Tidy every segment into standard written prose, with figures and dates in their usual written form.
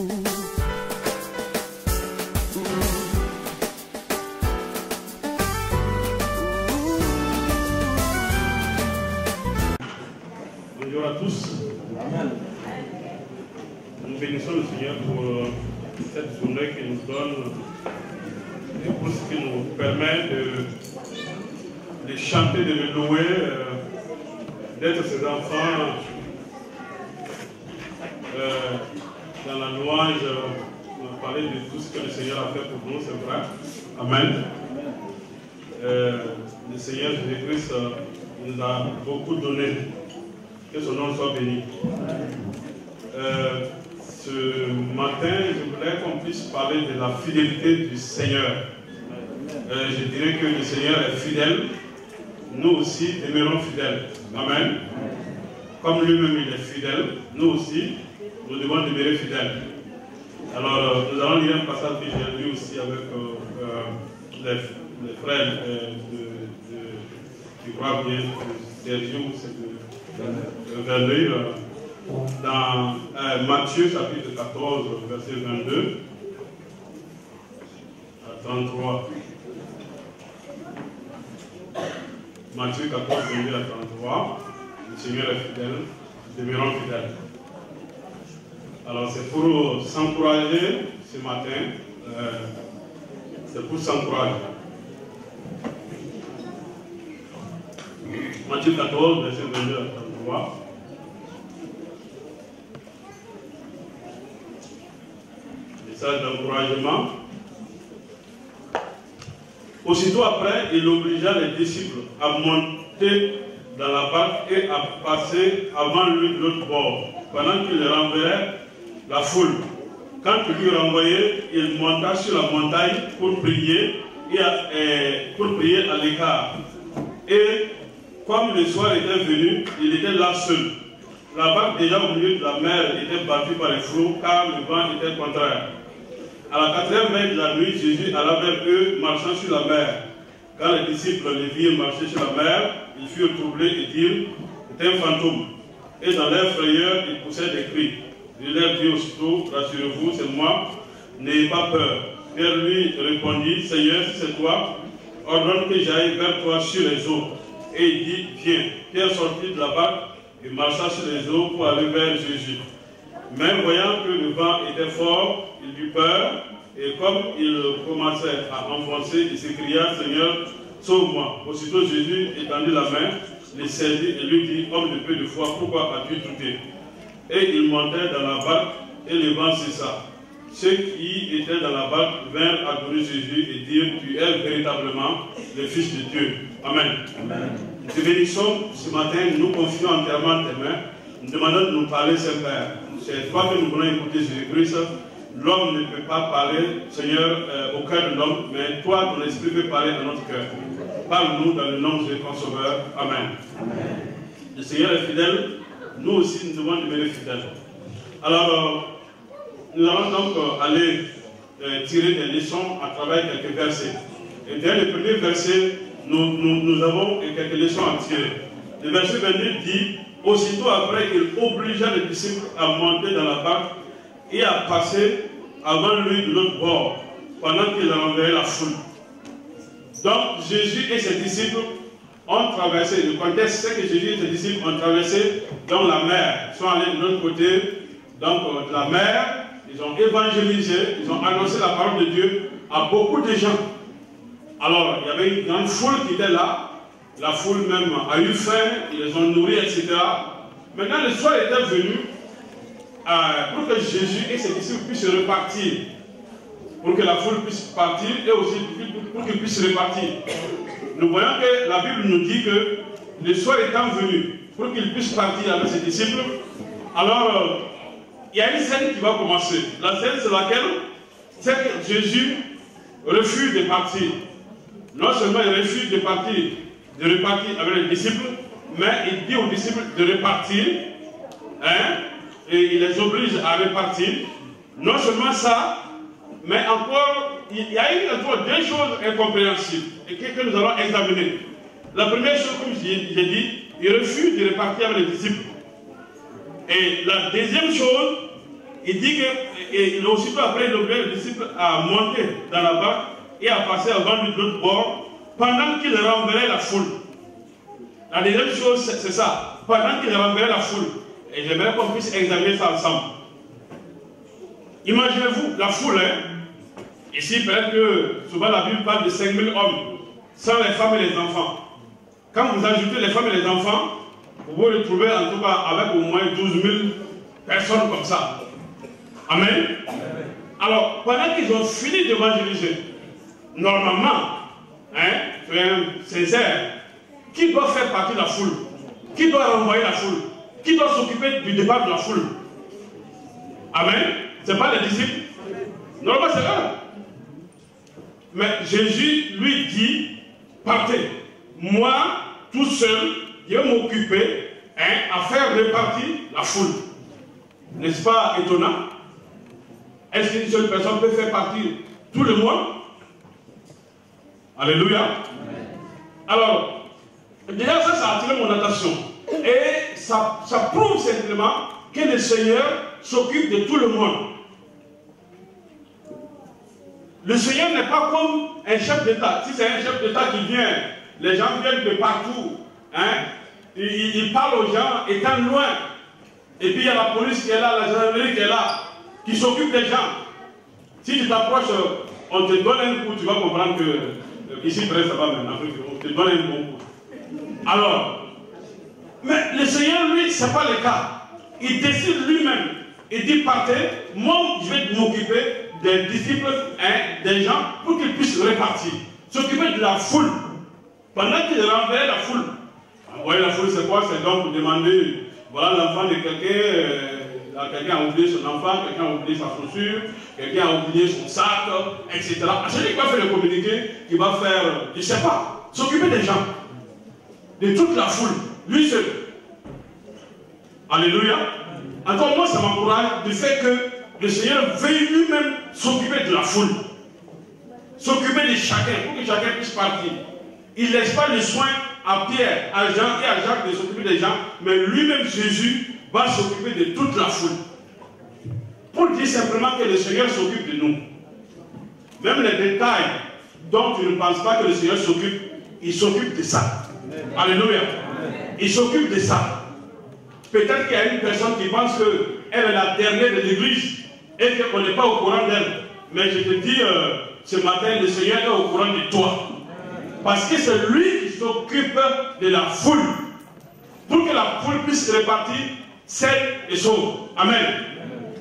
Bonjour à tous. Nous bénissons le Seigneur pour cette journée qu'il nous donne et pour ce qui nous permet de chanter, de le louer, d'être ses enfants dans la louange. On a parlé de tout ce que le Seigneur a fait pour nous, c'est vrai. Amen. Le Seigneur Jésus-Christ nous a beaucoup donné. Que son nom soit béni. Ce matin, je voudrais qu'on puisse parler de la fidélité du Seigneur. Je dirais que le Seigneur est fidèle. Nous aussi demeurons fidèles. Amen. Comme lui-même il est fidèle, nous aussi, nous devons demeurer fidèles. Alors, nous allons lire un passage que j'ai lu aussi avec les frères du roi bien Sergio, dans Matthieu chapitre 14, verset 22 à 33. Matthieu 14, 22 à 33. Le Seigneur est fidèle, demeurons fidèles. Alors c'est pour s'encourager ce matin, c'est pour s'encourager. Matthieu 14, verset 22 à 33. Message d'encouragement. Aussitôt après, il obligea les disciples à monter dans la barque et à passer avant lui de l'autre bord, pendant qu'il renverrait la foule. Quand il lui renvoyait, il monta sur la montagne pour prier à l'écart. Et comme le soir était venu, il était là seul. La barque déjà au milieu de la mer était battue par les flots car le vent était contraire. À la 4e veille de la nuit, Jésus alla vers eux marchant sur la mer. Quand les disciples les virent marcher sur la mer, ils furent troublés et dirent, c'est un fantôme. Et dans leur frayeur, ils poussèrent des cris. Je leur dis aussitôt, rassurez-vous, c'est moi, n'ayez pas peur. Pierre lui répondit, Seigneur, si c'est toi, ordonne que j'aille vers toi sur les eaux. Et il dit, viens. Pierre sortit de la barque et marcha sur les eaux pour aller vers Jésus. Même voyant que le vent était fort, il eut peur, et comme il commençait à enfoncer, il s'écria, Seigneur, sauve-moi. Aussitôt Jésus étendit la main, le saisit et lui dit, homme de peu de foi, pourquoi as-tu douté? Et ils montèrent dans la barque, et le vent cessa. Ceux qui étaient dans la barque vinrent adorer Jésus et dire, tu es véritablement le Fils de Dieu. Amen. Amen. Nous te bénissons ce matin, nous confions entièrement tes mains, nous demandons de nous parler, Saint-Père. C'est toi que nous voulons écouter Jésus-Christ. L'homme ne peut pas parler, Seigneur, au cœur de l'homme, mais toi, ton esprit peut parler à notre cœur. Parle-nous dans le nom de Jésus, ton Sauveur. Amen. Amen. Le Seigneur est fidèle, nous aussi nous devons demeurer fidèles. Alors, nous allons donc aller tirer des leçons à travers quelques versets. Et dès le premier verset, nous avons quelques leçons à tirer. Le verset 22 dit, aussitôt après, il obligea les disciples à monter dans la barque et à passer avant lui de l'autre bord, pendant qu'il renverrait la foule. Donc, Jésus et ses disciples ont traversé, le contexte c'est que Jésus et ses disciples ont traversé dans la mer, sont allés de l'autre côté, donc de la mer, ils ont évangélisé, ils ont annoncé la parole de Dieu à beaucoup de gens. Alors, il y avait une grande foule qui était là, la foule même a eu faim, ils les ont nourris, etc. Maintenant, le soir était venu pour que Jésus et ses disciples puissent repartir, pour que la foule puisse partir et aussi pour qu'ils puissent repartir. Nous voyons que la Bible nous dit que le soir étant venu, pour qu'ils puissent partir avec ses disciples, alors il y a une scène qui va commencer. La scène, c'est laquelle? C'est que Jésus refuse de partir. Non seulement il refuse de repartir avec les disciples, mais il dit aux disciples de repartir, et il les oblige à repartir. Non seulement ça, mais encore, il y a deux choses incompréhensibles et que nous allons examiner. La première chose, comme j'ai dit, il refuse de repartir avec les disciples. Et la deuxième chose, il dit que aussitôt après, il obligeait le disciple à monter dans la barque et à passer avant lui de l'autre bord pendant qu'il renverrait la foule. La deuxième chose, c'est ça. Pendant qu'il renverrait la foule. Et j'aimerais qu'on puisse examiner ça ensemble. Imaginez-vous la foule, hein. Ici, peut-être que souvent la Bible parle de 5000 hommes, sans les femmes et les enfants. Quand vous ajoutez les femmes et les enfants, vous pouvez le trouver en tout cas avec au moins 12 000 personnes comme ça. Amen. Alors, pendant qu'ils ont fini d'évangéliser, normalement, hein, sincère, qui doit faire partie de la foule? Qui doit renvoyer la foule? Qui doit s'occuper du départ de la foule? Amen. Ce n'est pas les disciples. Normalement, c'est eux. Mais Jésus lui dit, partez. Moi, tout seul, je vais m'occuper à faire repartir la foule. N'est-ce pas étonnant? Est-ce qu'une seule personne peut faire partir tout le monde? Alléluia. Alors, déjà ça a attiré mon attention. Et ça prouve simplement que le Seigneur s'occupe de tout le monde. Le Seigneur n'est pas comme un chef d'État. Si c'est un chef d'État qui vient, les gens viennent de partout. Hein? Il parle aux gens étant loin. Et puis il y a la police qui est là, la gendarmerie qui est là, qui s'occupe des gens. Si tu t'approches, on te donne un coup, tu vas comprendre que ici, près, ça va même. On te donne un bon coup. Alors, mais le Seigneur, lui, ce n'est pas le cas. Il décide lui-même. Il dit, partez, moi, je vais m'occuper des disciples, des gens, pour qu'ils puissent répartir. S'occuper de la foule. Pendant qu'il renverrait la foule. Vous voyez, la foule, c'est quoi? C'est donc pour demander, voilà l'enfant de quelqu'un a oublié son enfant, quelqu'un a oublié sa chaussure, quelqu'un a oublié son sac, etc. Celui qui va faire le communiqué, qui va faire, je ne sais pas, s'occuper des gens, de toute la foule, lui seul. Alléluia. Encore moi, ça m'encourage du fait que le Seigneur veuille lui-même s'occuper de la foule, s'occuper de chacun, pour que chacun puisse partir. Il ne laisse pas le soin à Pierre, à Jean et à Jacques de s'occuper des gens, mais lui-même, Jésus, va s'occuper de toute la foule. Pour dire simplement que le Seigneur s'occupe de nous. Même les détails dont tu ne penses pas que le Seigneur s'occupe, il s'occupe de ça. Alléluia. Il s'occupe de ça. Peut-être qu'il y a une personne qui pense qu'elle est la dernière de l'église et qu'on n'est pas au courant d'elle. Mais je te dis, ce matin, le Seigneur est au courant de toi. Parce que c'est lui qui s'occupe de la foule. Pour que la foule puisse répartir celles et sauve. Amen.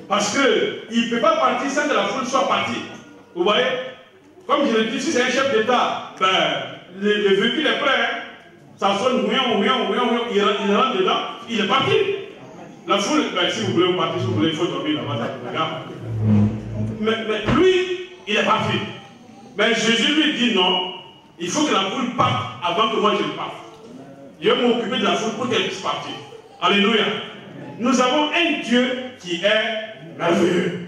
Parce qu'il ne peut pas partir sans que la foule soit partie. Vous voyez? Comme je le dis, si c'est un chef d'État, ben, le véhicule est prêt. Hein? Ça sonne, il rentre dedans, il est parti. La foule, ben, si vous voulez partir, si vous voulez, il faut dormir là-bas. Mais lui, il est parti. Mais Jésus lui dit non, il faut que la foule parte avant que moi je ne parte. Je vais m'occuper de la foule pour qu'elle puisse partir. Alléluia. Nous avons un Dieu qui est merveilleux.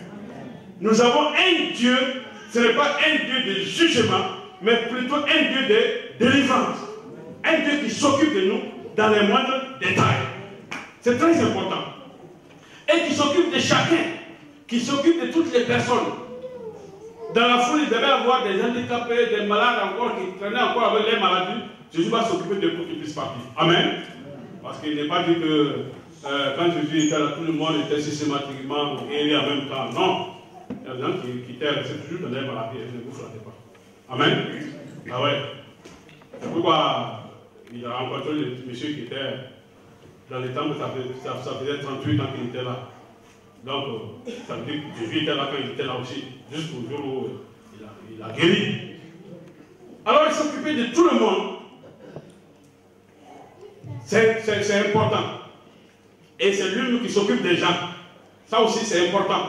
Nous avons un Dieu, ce n'est pas un Dieu de jugement, mais plutôt un Dieu de délivrance. Un Dieu qui s'occupe de nous dans les moindres détails. C'est très important. Et qui s'occupe de chacun, qui s'occupe de toutes les personnes. Dans la foule, il devait y avoir des handicapés, des malades encore qui traînaient encore avec les maladies. Jésus va s'occuper de pour qu'ils puissent partir. Amen. Parce qu'il n'est pas dit que quand Jésus était là, tout le monde était systématiquement guéri en même temps. Non. Il y a des gens qui étaient restés toujours dans les maladies et ne vous flattez pas. Amen. Ah ouais. C'est pourquoi il a rencontré le monsieur qui était dans les temps, ça faisait 38 ans qu'il était là. Donc, ça veut dire que Jésus était là quand il était là aussi, jusqu'au jour où il a guéri. Alors, il s'occupait de tout le monde. C'est important. Et c'est lui qui s'occupe des gens. Ça aussi, c'est important.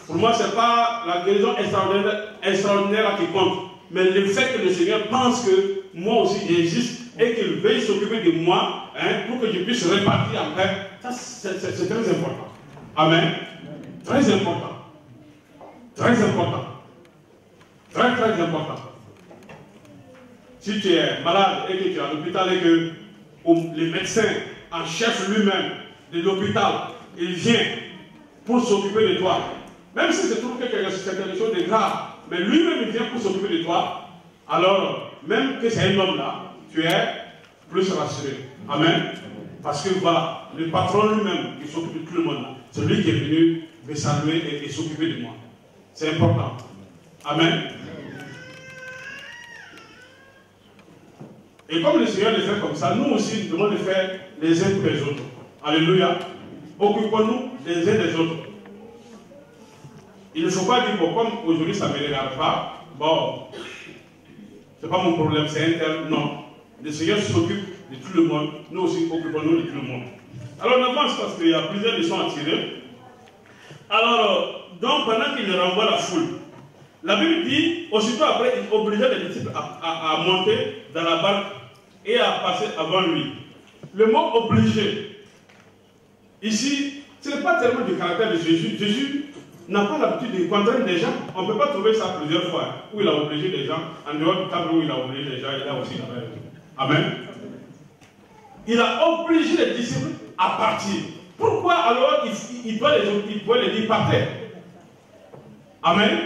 Pour moi, ce n'est pas la guérison extraordinaire qui compte, mais le fait que le Seigneur pense que moi aussi j'existe et qu'il veuille s'occuper de moi pour que je puisse répartir après, ça c'est très important. Amen. Très important. Très important. Très très important. Si tu es malade et que tu es à l'hôpital et que le médecin en chef lui-même de l'hôpital, il vient pour s'occuper de toi. Même si c'est trouve que c'est quelque chose de grave, mais lui-même il vient pour s'occuper de toi, alors même que c'est un homme là, tu es plus rassuré. Amen. Parce que voilà, le patron lui-même qui s'occupe de tout le monde là, c'est lui qui est venu me saluer et s'occuper de moi. C'est important. Amen. Et comme le Seigneur le fait comme ça, nous aussi nous devons le faire les uns pour les autres. Alléluia. Occupons-nous les uns des autres. Il ne faut pas dire, bon, comme aujourd'hui ça ne me regarde pas, bon, c'est pas mon problème, c'est un tel. Non. Le Seigneur s'occupe de tout le monde, nous aussi occupons-nous de tout le monde. Alors on avance parce qu'il y a plusieurs leçons à tirer. Alors, donc pendant qu'il renvoie la foule, la Bible dit, aussitôt après, il obligeait les disciples à monter dans la barque et à passer avant lui. Le mot obligé, ici, ce n'est pas tellement du caractère de Jésus. Jésus n'a pas l'habitude de contraindre les gens. On ne peut pas trouver ça plusieurs fois, où il a obligé les gens, en dehors du cadre où il a obligé les gens, il a aussi la même. Amen. Il a obligé les disciples à partir. Pourquoi alors il doit les dire partez? Amen.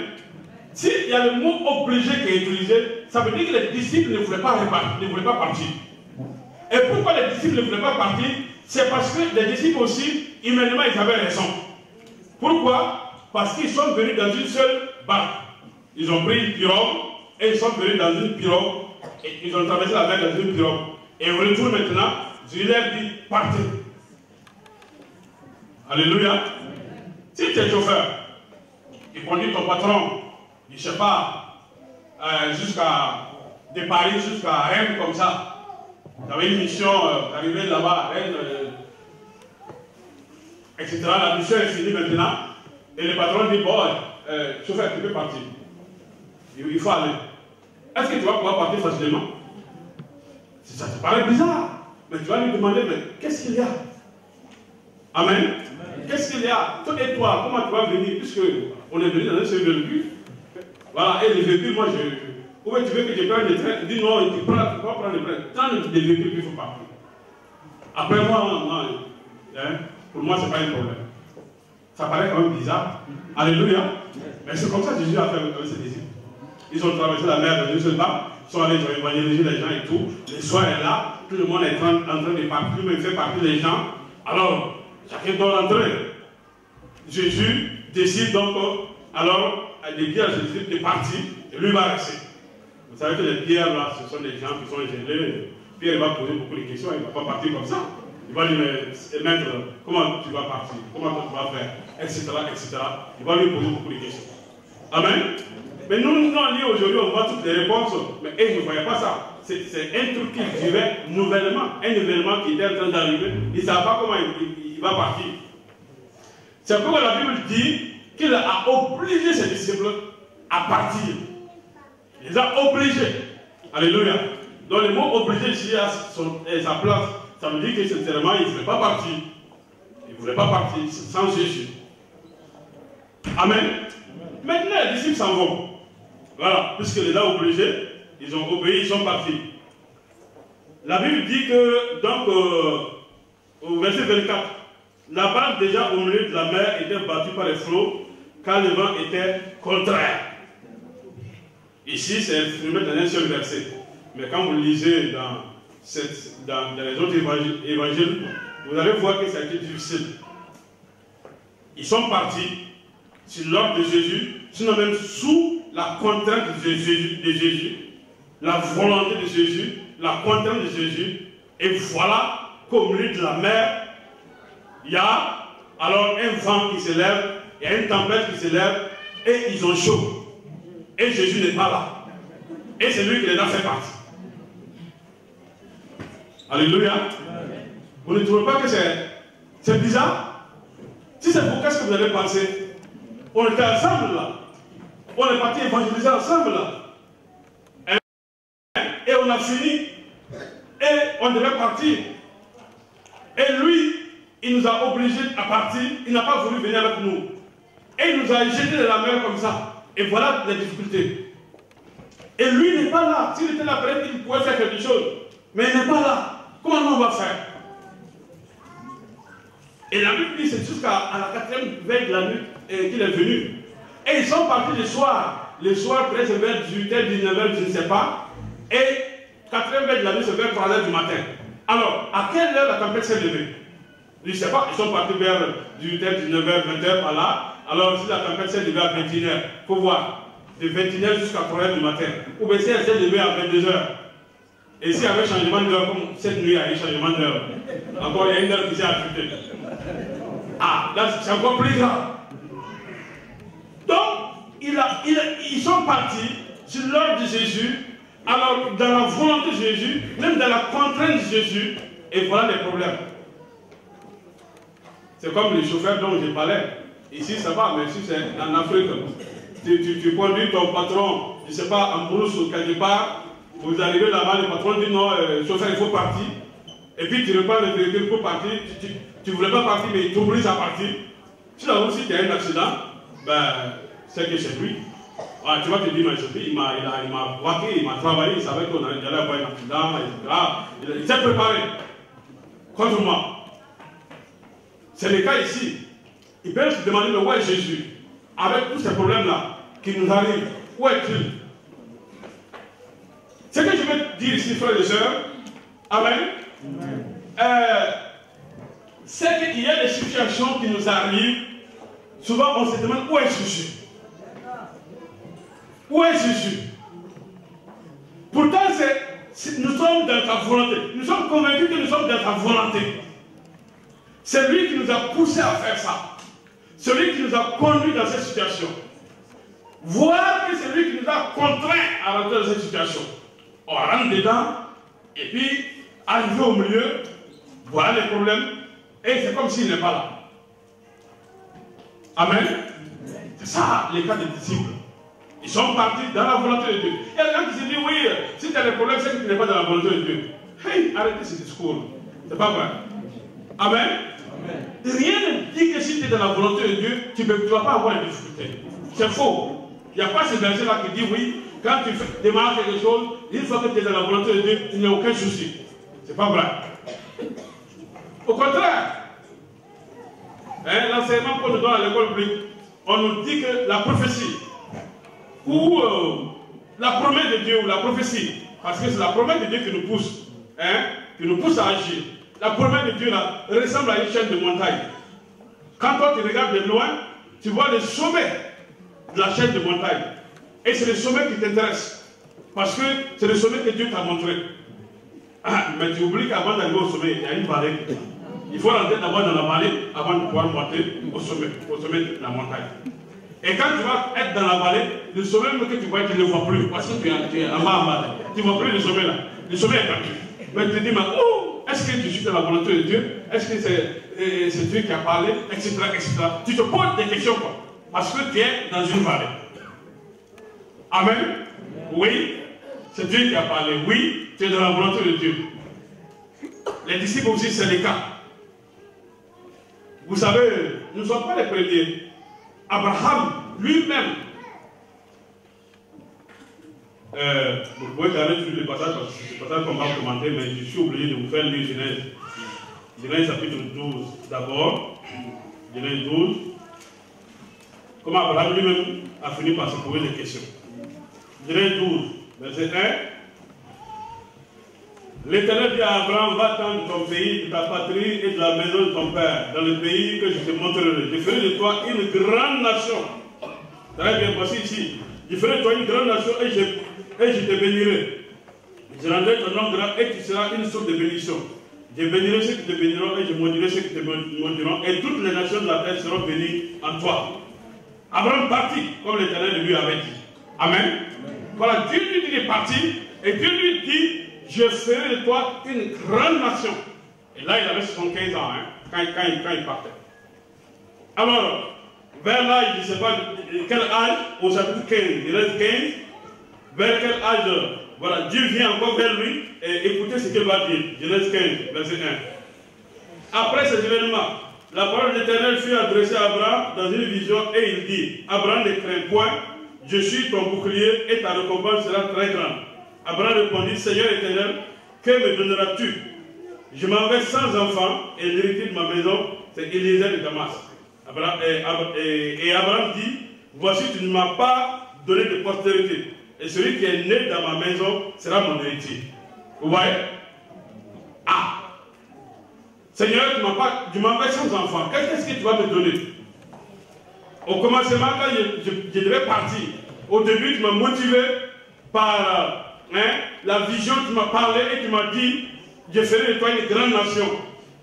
S'il y a le mot obligé qui est utilisé, ça veut dire que les disciples ne voulaient pas partir. Et pourquoi les disciples ne voulaient pas partir? C'est parce que les disciples aussi, humainement, ils avaient raison. Pourquoi? Parce qu'ils sont venus dans une seule barque. Ils ont pris une pirogue et ils sont venus dans une pirogue. Et ils ont traversé la mer dans une pirogue. Et au retour maintenant, je leur dis partez. Alléluia. Si tu es chauffeur, il conduit ton patron, je ne sais pas, jusqu'à de Paris jusqu'à Rennes comme ça. Tu avais une mission d'arriver là-bas à Rennes, etc. La mission est finie maintenant. Et le patron dit, bon, chauffeur, tu peux partir. Il faut aller. Est-ce que tu vas pouvoir partir facilement? Ça te paraît bizarre. Mais tu vas lui demander, mais qu'est-ce qu'il y a? Amen. Qu'est-ce qu'il y a? Toi et toi, comment tu vas venir? Puisque on est venu dans un seul véhicule. Voilà, et le véhicule, moi, où tu veux que je prenne le train? Dis non, tu vas prendre le train. Tant le véhicule, il faut partir. Après moi, pour moi, ce n'est pas un problème. Ça paraît quand même bizarre. Alléluia. Mais c'est comme ça que Jésus a fait avec ses disciples. Ils ont traversé la mer dans une seule barque. Ils sont allés évangéliser les gens et tout. Le soir est là. Tout le monde est en train de partir. Même fait partie des gens. Alors, chacun doit rentrer. Jésus décide donc, alors, de dire à ses disciples de partir. Et lui va rester. Vous savez que les pierres là, ce sont des gens qui sont gelés. Pierre va poser beaucoup de questions. Il ne va pas partir comme ça. Il va lui dire, maître, comment tu vas partir? Comment tu vas faire? Etc. etc. Il va lui poser beaucoup de questions. Amen. Mais nous, on lit aujourd'hui, on voit toutes les réponses. Mais ils ne voyaient pas ça. C'est un truc qui vivait nouvellement. Un événement qui était en train d'arriver. Ils ne savent pas comment il va partir. C'est pourquoi la Bible dit qu'il a obligé ses disciples à partir. Il les a obligés. Alléluia. Donc le mot obligé ici a sa place. Ça veut dire que sincèrement, il ne voulait pas partir. Il ne voulait pas partir sans Jésus. Amen. Maintenant, les disciples s'en vont. Voilà, puisqu'il les a obligés, ils ont obéi, ils sont partis. La Bible dit que, donc, au verset 24, la barque déjà au milieu de la mer était battue par les flots, car le vent était contraire. Ici, c'est exprimé dans un seul verset. Mais quand vous lisez dans les autres évangiles, vous allez voir que ça a été difficile. Ils sont partis sur l'ordre de Jésus, sinon même sous la contrainte de Jésus, la volonté de Jésus, la contrainte de Jésus. Et voilà qu'au milieu de la mer, il y a alors un vent qui se lève, il y a une tempête qui se lève, et ils ont chaud. Et Jésus n'est pas là. Et c'est lui qui les a fait partir. Alléluia. Vous ne trouvez pas que c'est bizarre? Si c'est pour qu'est-ce que vous allez penser? On était ensemble là. On est parti évangéliser ensemble là. Et on a fini. Et on devait partir. Et lui, il nous a obligés à partir. Il n'a pas voulu venir avec nous. Et il nous a jetés dans la mer comme ça. Et voilà les difficultés. Et lui n'est pas là. S'il était là, peut-être qu'il pouvait faire quelque chose. Mais il n'est pas là. Comment on va faire? Et la Bible dit c'est jusqu'à la 4e veille de la nuit qu'il est venu. Et ils sont partis le soir presque vers 18h, 19h, je ne sais pas. Et 4e veille de la nuit, c'est vers 3h du matin. Alors, à quelle heure la tempête s'est levée? Je ne sais pas, ils sont partis vers 18h, 19h, 20h, par là. Alors, si la tempête s'est levée à 21h, il faut voir, de 21h jusqu'à 3h du matin. Ou bien si elle s'est levée à 22h. Et s'il y avait changement d'heure, comme cette nuit, il y a eu changement d'heure. Encore, il y a une heure qui s'est ajoutée. Ah, là, c'est encore plus grave. Donc, ils sont partis sur l'ordre de Jésus, alors dans la volonté de Jésus, même dans la contrainte de Jésus, et voilà les problèmes. C'est comme les chauffeurs dont je parlais. Ici, ça va, mais si c'est en Afrique, tu conduis ton patron, je ne sais pas, en brousse ou quelque part, vous arrivez là-bas, le patron dit non, chauffeur, il faut partir. Et puis tu reprends le véhicule pour partir, tu ne voulais pas partir, mais il t'oblige à partir. Si la route, si tu as un accident, ben, c'est que c'est lui. Ah, tu vas te dire, mais il m'a braqué, il m'a travaillé, il savait qu'on allait avoir un accident, etc. Il s'est préparé contre moi. C'est le cas ici. Ils peuvent se demander, mais où est Jésus? Avec tous ces problèmes-là qui nous arrivent, où est-il? Ce que je veux dire ici, frères et sœurs, amen, c'est qu'il y a des situations qui nous arrivent. Souvent, on se demande, où est Jésus? Où est Jésus? Pourtant, nous sommes dans ta volonté. Nous sommes convaincus que nous sommes dans ta volonté. C'est lui qui nous a poussés à faire ça. C'est lui qui nous a conduits dans cette situation. Voir que c'est lui qui nous a contraints à rentrer dans cette situation. On rentre dedans, et puis, arrivé au milieu, voilà les problèmes, et c'est comme s'il n'est pas là. Amen. C'est ça, les cas des disciples. Ils sont partis dans la volonté de Dieu. Il y a des gens qui se disent, oui, si tu as des problèmes, c'est que tu n'es pas dans la volonté de Dieu. Hey, arrêtez ce discours. C'est pas vrai. Amen. Rien ne dit que si tu es dans la volonté de Dieu, tu ne vas pas avoir des difficultés. C'est faux. Il n'y a pas ce verset-là qui dit, oui, quand tu démarres quelque chose, une fois que tu es dans la volonté de Dieu, il n'y a aucun souci. C'est pas vrai. Au contraire, l'enseignement qu'on nous donne à l'école publique, on nous dit que la prophétie, ou la promesse de Dieu, ou la prophétie, parce que c'est la promesse de Dieu qui nous pousse à agir. La promesse de Dieu là, ressemble à une chaîne de montagne. Quand toi tu regardes de loin, tu vois le sommet de la chaîne de montagne. Et c'est le sommet qui t'intéresse. Parce que c'est le sommet que Dieu t'a montré. Ah, mais tu oublies qu'avant d'arriver au sommet, il y a une vallée. Il faut rentrer d'abord dans la vallée avant de pouvoir monter au sommet de la montagne. Et quand tu vas être dans la vallée, le sommet que tu vois, tu ne le vois plus. Parce que tu es en bas. Tu ne vois plus le sommet là. Le sommet est perdu. Mais tu te dis, mais oh, est-ce que je suis dans la volonté de Dieu? Est-ce que c'est Dieu qui a parlé, etc., etc. Tu te poses des questions, quoi. Parce que tu es dans une vallée. Amen. Oui, c'est Dieu qui a parlé. Oui, tu es dans la volonté de Dieu. Les disciples aussi, c'est le cas. Vous savez, nous ne sommes pas les premiers. Abraham lui-même, vous pouvez regarder tous les passages, parce que c'est le passage qu'on va commenter, mais je suis obligé de vous faire lire Genèse. Genèse chapitre 12 d'abord. Genèse 12. Comment Abraham lui-même a fini par se poser des questions. Genèse 12, verset 1. L'Éternel dit à Abraham, va-t'en de ton pays, de ta patrie et de la maison de ton père, dans le pays que je te montrerai. Je ferai de toi une grande nation. Très bien, voici ici. Je ferai de toi une grande nation et je te bénirai. Je rendrai ton nom grand et tu seras une source de bénédiction. Je bénirai ceux qui te béniront et je maudirai ceux qui te maudiront. Et toutes les nations de la terre seront bénies en toi. Abraham partit, comme l'Éternel lui avait dit. Amen. Voilà, Dieu lui dit qu'il est parti et Dieu lui dit, je ferai de toi une grande nation. Et là, il avait 75 ans, quand il partait. Alors, vers l'âge, je ne sais pas quel âge, au chapitre 15, il reste 15, vers quel âge, voilà, Dieu vient encore vers lui, et écoutez ce qu'il va dire. Genèse 15, verset 1. Après ces événements, la parole de l'Éternel fut adressée à Abraham dans une vision, et il dit, Abraham, ne crains point, je suis ton bouclier, et ta récompense sera très grande. Abraham répondit, Seigneur éternel, que me donneras-tu? Je m'en vais sans enfant, et l'héritier de ma maison c'est Eliezer de Damas. Et Abraham dit, voici, tu ne m'as pas donné de postérité. Et celui qui est né dans ma maison sera mon héritier. Vous voyez? Ah! Seigneur, tu m'as fait 100 enfants. Qu'est-ce que tu vas me donner? Au commencement, quand je devais partir, au début, tu m'as motivé par la vision, tu m'as parlé et tu m'as dit, je ferai de toi une grande nation.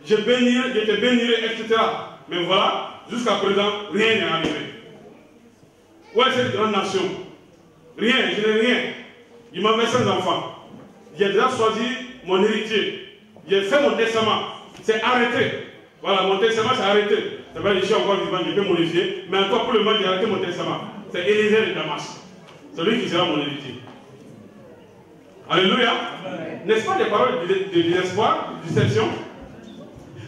Je te bénirai, etc. Mais voilà, jusqu'à présent, rien n'est arrivé. Où est cette grande nation? Rien, je n'ai rien. Il m'a fait 100 enfants. J'ai déjà choisi mon héritier. J'ai fait mon testament. C'est arrêté. Voilà, mon testament c'est arrêté. C'est vrai, je suis encore vivant, je peux modifier. Mais encore pour le moment, j'ai arrêté mon testament. C'est Eliezer de Damas. C'est lui qui sera mon héritier. Alléluia. N'est-ce pas des paroles de désespoir, de déception?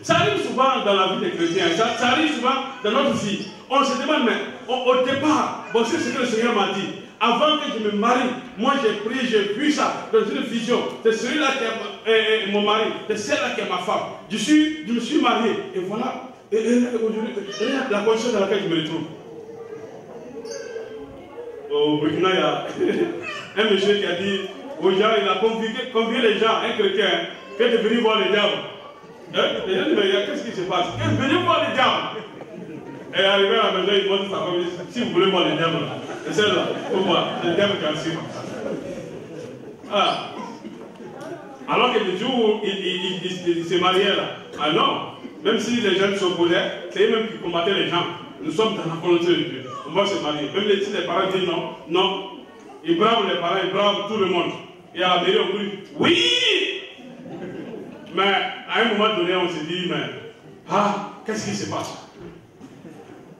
Ça arrive souvent dans la vie des chrétiens. Ça arrive souvent dans notre vie. On se demande, mais au départ, bon, c'est ce que le Seigneur m'a dit. Avant que je me marie, moi j'ai prié, j'ai vu ça dans une vision. C'est celui-là qui est mon mari, c'est celle-là qui est ma femme. Je me suis marié, et voilà. Et aujourd'hui, la condition dans laquelle je me retrouve. Au Burkina, il y a un monsieur qui a dit aux gens, il a convié les gens, un chrétien, que de venir voir les diables. Les gens disent, mais qu'est-ce qui se passe? Que venez voir les diables. Et arrivé à la maison, il montre sa femme, il dit, si vous voulez voir les diables, c'est celle-là, il faut voir, c'est le diable qui est assis comme ça. Ah. Alors que le jour où il s'est marié là, ah non, même si les gens s'opposaient, c'est eux-mêmes qui combattaient les gens. Nous sommes dans la volonté de Dieu. On va se marier. Même si les parents disent non, non, ils bravent les parents, ils bravent tout le monde. Et à la mairie, on dit oui! Mais à un moment donné, on se dit, mais qu'est-ce qui se passe?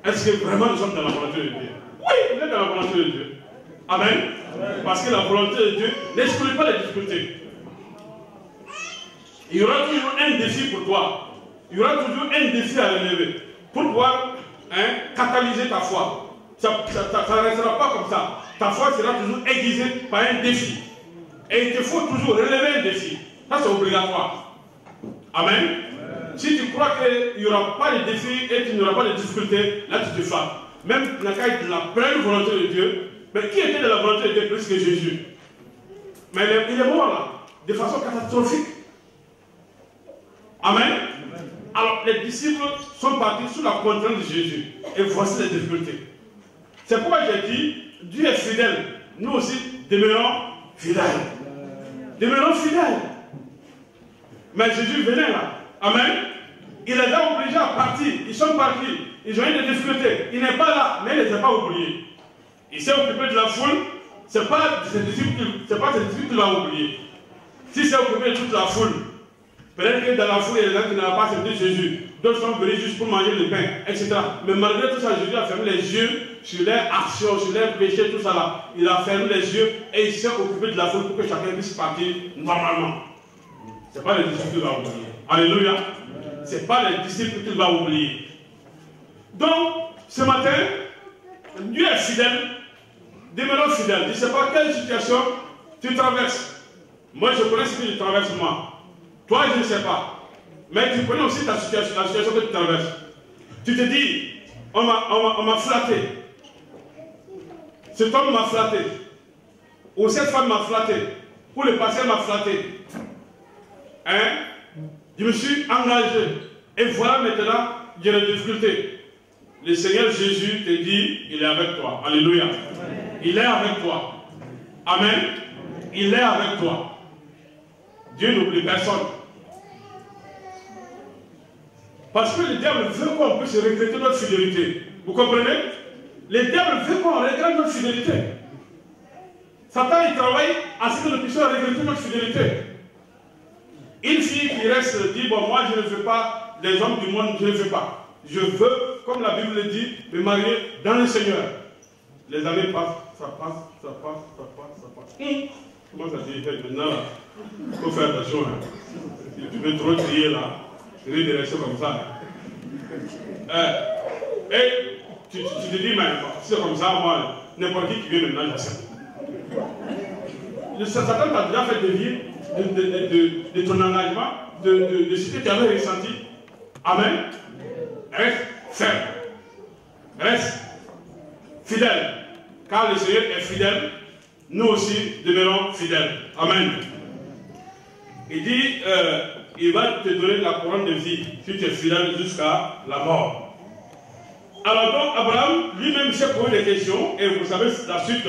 Est-ce que vraiment nous sommes dans la volonté de Dieu? Oui, nous sommes dans la volonté de Dieu. Amen. Amen. Parce que la volonté de Dieu n'exclut pas les difficultés. Il y aura toujours un défi pour toi. Il y aura toujours un défi à relever pour pouvoir catalyser ta foi. Ça ne restera pas comme ça. Ta foi sera toujours aiguisée par un défi. Et il te faut toujours relever un défi. Ça, c'est obligatoire. Amen. Amen. Si tu crois qu'il n'y aura pas de défis et qu'il n'y aura pas de difficultés, là tu te frappes. Même dans la pleine volonté de Dieu, mais qui était de la volonté de Dieu plus que Jésus? Mais il est mort là, de façon catastrophique. Amen. Amen. Alors les disciples sont partis sous la contrainte de Jésus. Et voici les difficultés. C'est pourquoi j'ai dit, Dieu est fidèle. Nous aussi, demeurons fidèles. Demeurons fidèles. Mais Jésus venait là. Amen. Il les a obligés à partir. Ils sont partis. Ils ont eu des difficultés. Il n'est pas là, mais il ne les a pas oubliés. Il s'est occupé de la foule. Ce n'est pas ses disciples qui l'ont oublié. Si c'est occupé de toute la foule, peut-être que dans la foule, il y a des gens qui n'avaient pas accepté Jésus. D'autres sont venus juste pour manger le pain, etc. Mais malgré tout ça, Jésus a fermé les yeux sur leurs actions, sur leurs péchés, tout ça là. Il a fermé les yeux et il s'est occupé de la foule pour que chacun puisse partir normalement. Ce n'est pas les disciples qui l'ont oublié. Alléluia. Ce n'est pas les disciples qui l'ont oublié. Donc, ce matin, Dieu est fidèle. Demeurons fidèles. Je ne sais pas quelle situation tu traverses. Moi, je connais ce que je traverse moi. Toi, je ne sais pas. Mais tu connais aussi ta situation, la situation que tu traverses. Tu te dis, on m'a flatté. Cet homme m'a flatté. Ou cette femme m'a flatté. Ou le pasteur m'a flatté. Je me suis engagé. Et voilà maintenant, j'ai des difficultés. Le Seigneur Jésus te dit, il est avec toi. Alléluia. Amen. Il est avec toi. Amen. Il est avec toi. Dieu n'oublie personne. Parce que le diable veut qu'on puisse regretter notre fidélité. Vous comprenez? Le diable veut qu'on regrette notre fidélité. Satan, il travaille à ce que nous puissions regretter notre fidélité. Une fille qui reste dit, bon, moi je ne veux pas, les hommes du monde, je ne veux pas. Je veux, comme la Bible le dit, me marier dans le Seigneur. Les années passent, ça passe, ça passe, ça passe, ça passe. Comment ça se fait maintenant là? Il faut faire attention. Hein. Si tu veux trop crier là, tu risques de rester comme ça. Et tu te dis, mais si c'est comme ça, moi, n'importe qui vient maintenant, j'accepte. Satan t'a déjà fait deviner de ton engagement, de ce que tu avais ressenti. Amen. reste ferme. Reste fidèle. Car le Seigneur est fidèle, nous aussi demeurons fidèles. Amen. Il dit, il va te donner la couronne de vie si tu es fidèle jusqu'à la mort. Alors donc, Abraham lui-même s'est posé des questions, et vous savez la suite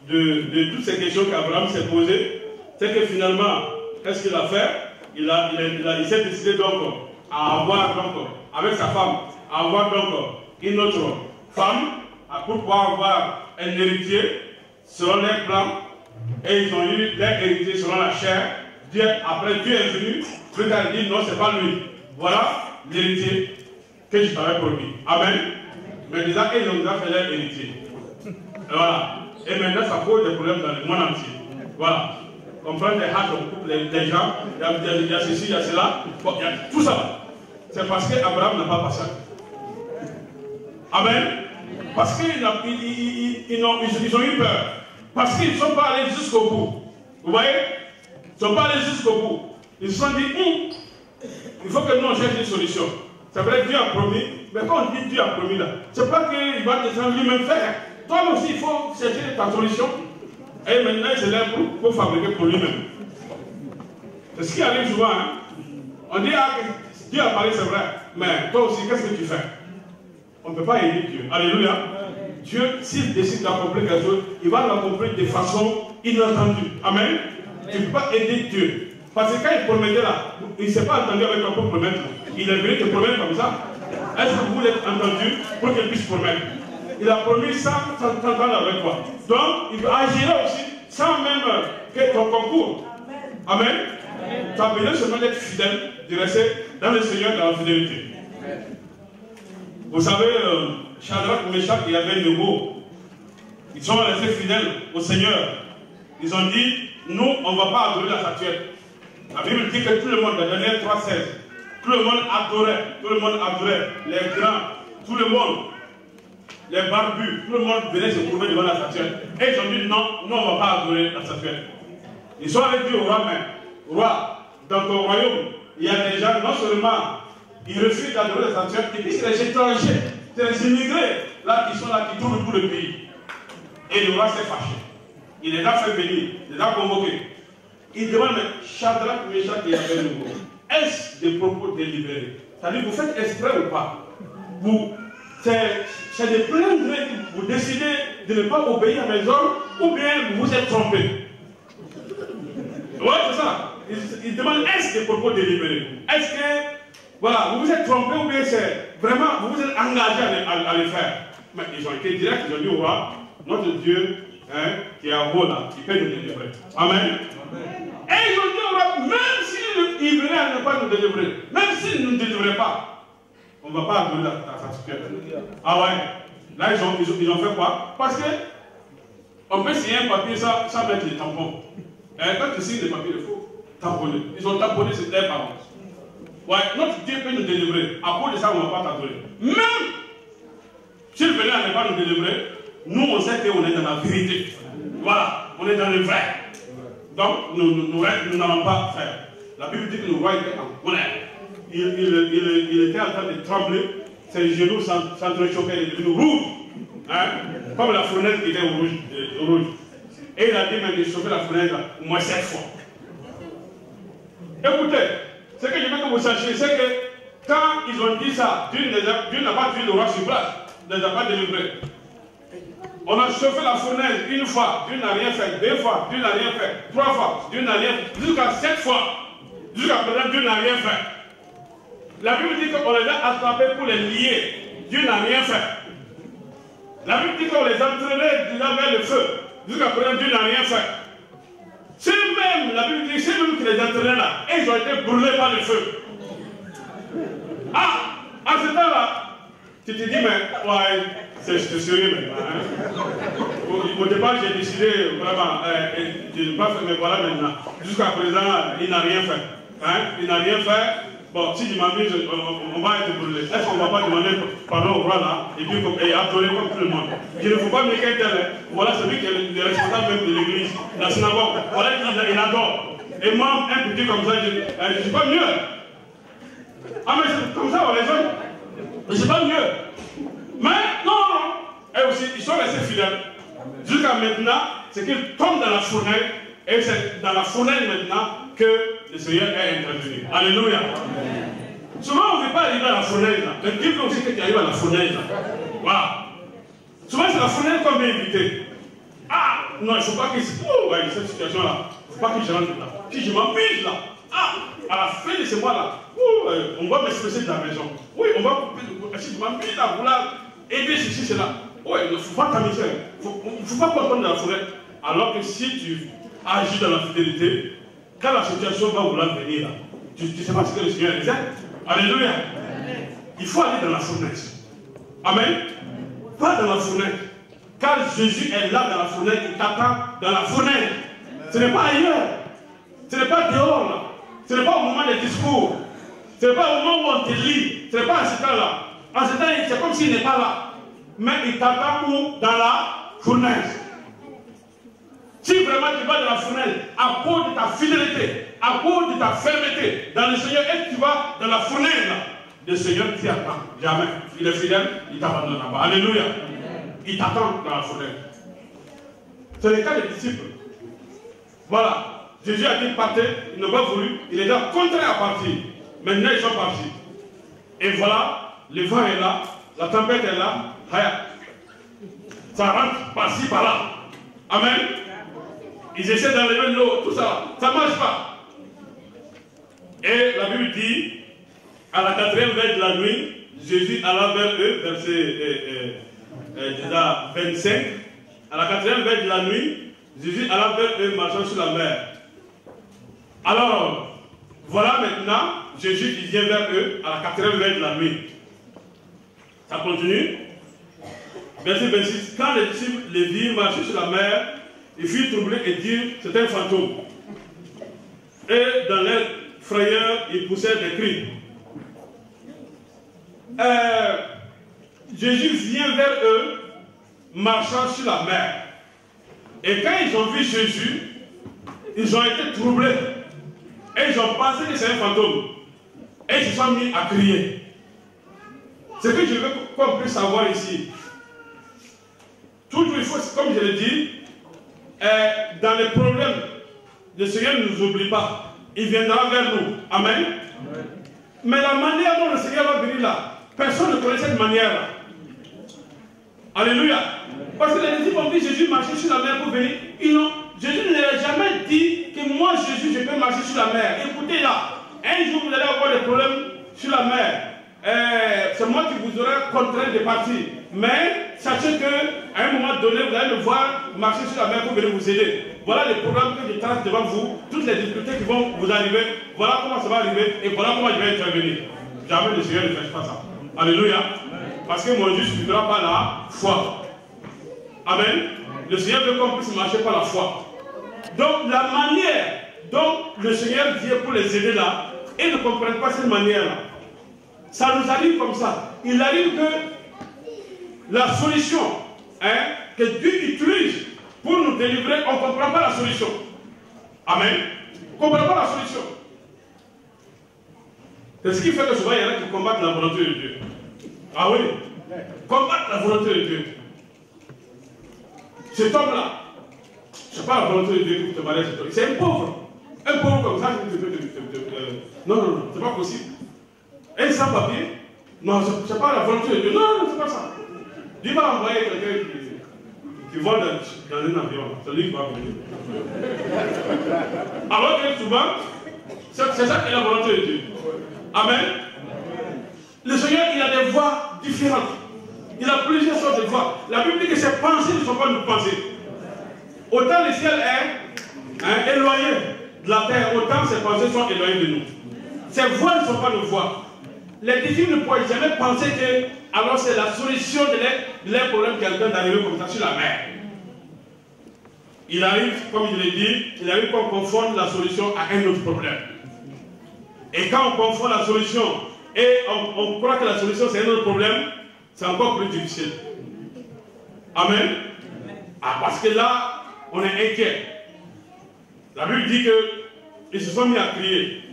de toutes ces questions qu'Abraham s'est posées, c'est que finalement, qu'est-ce qu'il a fait? Il s'est décidé donc à avoir donc, avec sa femme, à avoir donc une autre femme, pour pouvoir avoir un héritier selon les plans, et ils ont eu leur héritier selon la chair. Après Dieu est venu, Dieu a dit non, c'est pas lui. Voilà l'héritier que je t'avais promis. Amen. Mais déjà, ils ont déjà fait leur héritier. Et voilà. Et maintenant, ça pose des problèmes dans le monde entier. Voilà. On prend des hâtes, on coupe les gens, il y a ceci, il y a cela, bon, il y a tout ça. C'est parce qu'Abraham n'a pas passé. Amen. Parce qu'ils ont eu peur. Parce qu'ils ne sont pas allés jusqu'au bout. Vous voyez? Ils ne sont pas allés jusqu'au bout. Ils se sont dit, il faut que nous on cherche une solution. C'est vrai, Dieu a promis, mais quand on dit Dieu a promis là, c'est pas qu'il va descendre lui-même faire. Toi aussi, il faut chercher ta solution. Et maintenant, il se lève pour fabriquer pour lui-même. C'est ce qui arrive souvent. Hein? On dit, Dieu a parlé, c'est vrai, mais toi aussi, qu'est-ce que tu fais? On ne peut pas aider Dieu. Alléluia. Dieu, s'il décide d'accomplir quelque chose, il va l'accomplir de façon inattendue. Amen. Tu ne peux pas aider Dieu. Parce que quand il promettait là, il ne s'est pas entendu avec toi pour promettre. Il est venu te promettre comme ça. Est-ce que vous voulez être entendu pour qu'il puisse promettre? Il a promis sans t'entendre avec toi. Donc, il agira aussi sans même que ton concours. Amen. Tu as besoin seulement d'être fidèle, de rester dans le Seigneur, dans la fidélité. Vous savez, Shadrach, Meshach et Abednego, ils sont restés fidèles au Seigneur. Ils ont dit, nous, on ne va pas adorer la statuette. La Bible dit que tout le monde, dans Daniel 3,16, tout le monde adorait les grands, tout le monde, les barbus, tout le monde venait se trouver devant la statuette. Et ils ont dit, non, nous, on ne va pas adorer la statuette. Ils sont allés dire au roi, mais, roi, dans ton royaume, il y a des gens, non seulement, ils refusent d'adorer la statuette, et puis c'est les étrangers, c'est les immigrés, là, qui sont là, qui tournent tout le pays. Et le roi s'est fâché. Il les a fait venir, il les a convoqués. Il demande, mais Shadrach, Meshach et Abednego, est-ce des propos délibérés? C'est-à-dire, vous faites exprès ou pas? C'est de plein gré que vous décidez de ne pas obéir à mes ordres, ou bien vous vous êtes trompé. Oui, c'est ça. Il demande, est-ce des propos délibérés? Est-ce que, voilà, vous vous êtes trompé, ou bien c'est vraiment, vous vous êtes engagé à le faire? Mais ils ont été directs, ils ont dit au roi, notre Dieu, qui est en haut là, qui peut nous délivrer. Amen. Et ils ont dit au roi, même s'il venait à ne pas nous délivrer, même s'il ne nous délivrait pas, on ne va pas adorer la statuette. Ah ouais. Là, ils ont fait quoi? Parce que on peut signer un papier sans mettre les tampons. Et quand tu signes des papiers, il faut tamponner. Ils ont tamponné cette terre par contre. Ouais, notre Dieu peut nous délivrer. À cause de ça, on ne va pas t'adorer. Même s'il venait à ne pas nous délivrer, nous, on sait qu'on est dans la vérité. Voilà, on est dans le vrai. Donc, nous n'allons pas faire. La Bible dit que le roi était en colère. Il était en train de trembler. Ses genoux s'entrechoquaient, il est devenu rouge. Hein? Comme la fournaise qui était rouge. Et il a dit même de chauffer la fournaise au moins 7 fois. Écoutez, ce que je veux que vous sachiez, c'est que quand ils ont dit ça, Dieu n'a pas tué le roi sur place. Il ne les a pas délivrés. On a chauffé la fournaise une fois, Dieu n'a rien fait, 2 fois, Dieu n'a rien fait, 3 fois, Dieu n'a rien fait, jusqu'à 7 fois. Jusqu'à présent, Dieu n'a rien fait. La Bible dit qu'on les a attrapés pour les lier. Dieu n'a rien fait. La Bible dit qu'on les entraînait vers le feu. Jusqu'à présent, Dieu n'a rien fait. C'est même, la Bible dit, c'est même qui les entraînait là. Et ils ont été brûlés par le feu. Ah, à ce temps-là, tu te dis, mais, ouais, c'est sérieux maintenant. Hein? Au départ, j'ai décidé vraiment de ne pas faire, mais voilà maintenant. Jusqu'à présent, il n'a rien fait. Hein? Il n'a rien fait. Bon, si je m'amuse, on va être brûlé. Est-ce qu'on ne va pas demander pardon au roi là et adorer comme tout le monde? Je ne faut pas me dire tel. Voilà celui qui est le responsable même de l'église, la synagogue. Voilà qu'il adore. Et moi, un petit comme ça, je ne suis pas mieux. Ah, mais c'est comme ça, on raisonne. C'est pas mieux. Mais non, et aussi, ils sont restés fidèles. Jusqu'à maintenant, c'est qu'ils tombent dans la fournaise, et c'est dans la fournaise maintenant que le Seigneur est intervenu. Alléluia. Amen. Souvent, on ne veut pas arriver à la fournaise, mais Dieu veut aussi que tu arrives à la fournaise. Voilà. Souvent, c'est la fournaise qu'on vient éviter. Ah, non, il ne faut pas que cette situation-là, il ne faut pas que je rentre là. Si je m'amuse là, à la fin de ce mois-là, on va m'expresser de la maison. Oui, on va couper le. Si je m'amuse là, vouloir aider ceci, cela. Oui, il ne faut pas t'amuser. Il ne faut pas comprendre la fournaise. Alors que si tu agis dans la fidélité, quand la situation va vouloir venir là, tu ne sais pas ce que le Seigneur disait. Alléluia. Il faut aller dans la fournaise. Amen. Pas dans la fournaise. Car Jésus est là dans la fournaise, il t'attend dans la fournaise. Ce n'est pas ailleurs. Ce n'est pas dehors là. Ce n'est pas au moment des discours. Ce n'est pas au moment où on te lit. Ce n'est pas à ce temps-là. En ce temps, c'est comme s'il n'est pas là. Mais il t'attend où? Dans la fournaise. Si vraiment tu vas dans la fournaise à cause de ta fidélité, à cause de ta fermeté dans le Seigneur, et tu vas dans la fournaise là, le Seigneur t'y attend. Jamais. Il est fidèle, il ne t'abandonnera pas. Alléluia. Il t'attend dans la fournaise. C'est le cas des disciples. Voilà. Jésus a dit partez, ils n'ont pas voulu, il les a contraints à partir. Maintenant ils sont partis. Et voilà, le vent est là, la tempête est là, ça rentre par-ci, par-là. Amen. Ils essaient d'enlever l'eau, tout ça, ça ne marche pas. Et la Bible dit, à la 4e veille de la nuit, Jésus alla vers eux, verset 25. À la 4e veille de la nuit, Jésus alla vers eux marchant sur la mer. Alors, voilà maintenant, Jésus il vient vers eux à la 4e veille de la nuit. Ça continue. Verset 26. Quand les disciples les virent marcher sur la mer, ils furent troublés et dirent, c'est un fantôme. Et dans leur frayeur, ils poussèrent des cris. Jésus vient vers eux, marchant sur la mer. Et quand ils ont vu Jésus, ils ont été troublés. Et ils ont pensé que c'est un fantôme. Et ils se sont mis à crier. Ce que je veux qu'on puisse savoir ici. Toujours il faut, comme je l'ai dit, dans les problèmes, le Seigneur ne nous oublie pas. Il viendra vers nous. Amen. Amen. Mais la manière dont le Seigneur va venir là, personne ne connaît cette manière-là. Alléluia. Parce que les disciples ont vu Jésus marcher sur la mer pour venir. Jésus ne leur a jamais dit que moi, Jésus, je peux marcher sur la mer. Écoutez là, un jour vous allez avoir des problèmes sur la mer. C'est moi qui vous aurai contraint de partir. Mais sachez qu'à un moment donné, vous allez me voir marcher sur la mer pour venir vous aider. Voilà les programmes que je trace devant vous, toutes les difficultés qui vont vous arriver. Voilà comment ça va arriver et voilà comment je vais intervenir. Jamais le Seigneur ne fait pas ça. Alléluia. Parce que mon Dieu ne suffira pas la foi. Amen. Le Seigneur veut qu'on puisse marcher par la foi. Donc la manière dont le Seigneur vient pour les aider là, ils ne comprennent pas cette manière-là. Ça nous arrive comme ça. Il arrive que la solution que Dieu utilise pour nous délivrer, on ne comprend pas la solution. Amen. On ne comprend pas la solution. C'est ce qui fait que souvent il y en a qui combattent la volonté de Dieu. Ah oui. Combattre la volonté de Dieu. Cet homme-là, ce n'est pas la volonté de Dieu qui te marie, c'est un pauvre. Un pauvre comme ça, non, non, non, c'est pas possible. Un sans-papier, non, ce n'est pas la volonté de Dieu. Non, non, c'est pas ça. Dieu va envoyer quelqu'un qui vole dans un avion. C'est lui qui va venir. Alors que souvent, c'est ça qui est la volonté de Dieu. Amen. Le Seigneur, il a des voies différentes. Il a plusieurs sortes de voies. La Bible dit que ses pensées ne sont pas nos pensées. Autant le ciel est éloigné de la terre, autant ses pensées sont éloignées de nous. Ces voies ne sont pas nos voies. Les disciples ne pouvaient jamais penser que alors c'est la solution de leur problème quelqu'un d'arriver comme ça sur la mer. Il arrive, comme je l'ai dit, il arrive qu'on confonde la solution à un autre problème. Et quand on confond la solution et on croit que la solution c'est un autre problème, c'est encore plus difficile. Amen. Ah, parce que là, on est inquiet. La Bible dit qu'ils se sont mis à crier.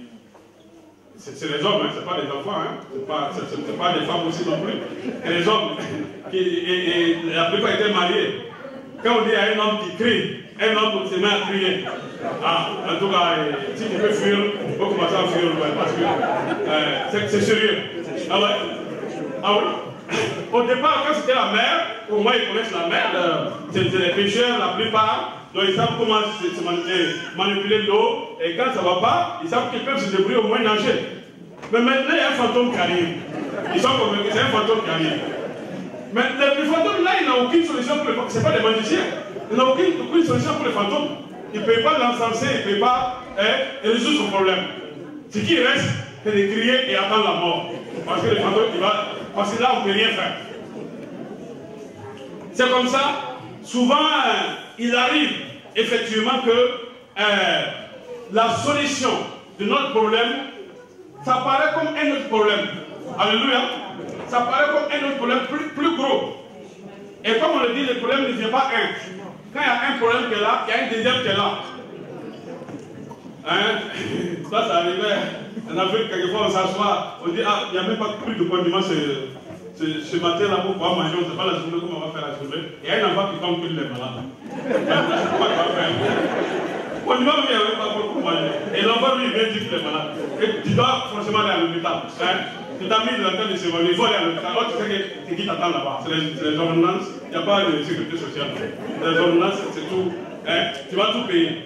c'est les hommes, hein, ce n'est pas les enfants, hein, ce n'est pas les femmes aussi non plus. Et les hommes, et la plupart étaient mariés. Quand on dit à un homme qui crie, un homme se met à crier. Ah, en tout cas, si tu peux fuir, il faut commencer à fuir, parce que c'est sérieux. Ah ouais? Ah oui? Au départ, quand c'était la mère, au moins ils connaissent la mère, c'est les pêcheurs la plupart, donc ils savent comment manipuler l'eau, et quand ça ne va pas, ils savent qu'ils peuvent se débrouiller au moins nager. Mais maintenant, il y a un fantôme qui arrive. Ils sont convaincus, c'est un fantôme qui arrive. Mais le fantôme là, il n'a aucune solution pour les fantômes. Ce n'est pas des magiciens. Il n'a aucune solution pour les fantômes. Il ne peut pas l'encenser, il ne peut pas résoudre son problème. Ce qui reste, c'est de crier et attendre la mort. Parce que le fantôme, parce que là, on ne peut rien faire. C'est comme ça, souvent, il arrive effectivement que la solution de notre problème, ça paraît comme un autre problème. Alléluia. Ça paraît comme un autre problème plus gros. Et comme on le dit, le problème ne vient pas un. Quand il y a un problème qui est là, il y a un deuxième qui est là. Hein? Ça arrivait en Afrique, quelquefois on s'assoit, on dit, ah, il n'y a même pas plus de condiments ce matin-là pour pouvoir manger, on ne sait pas la journée, comment on va faire la journée. Il y a un enfant qui tombe, qu'il est malade. Condiments, il n'y a même pas pour manger. Et l'enfant, lui, il vient dire qu'il est malade. Et tu dois forcément aller à l'hôpital. Hein? Tu t'as mis dans le temps de s'évaluer, il faut aller à l'hôpital. Alors tu sais que c'est qui t'attend là-bas. C'est les ordonnances, il n'y a pas de sécurité sociale. Les ordonnances, c'est tout. Hein? Tu vas tout payer.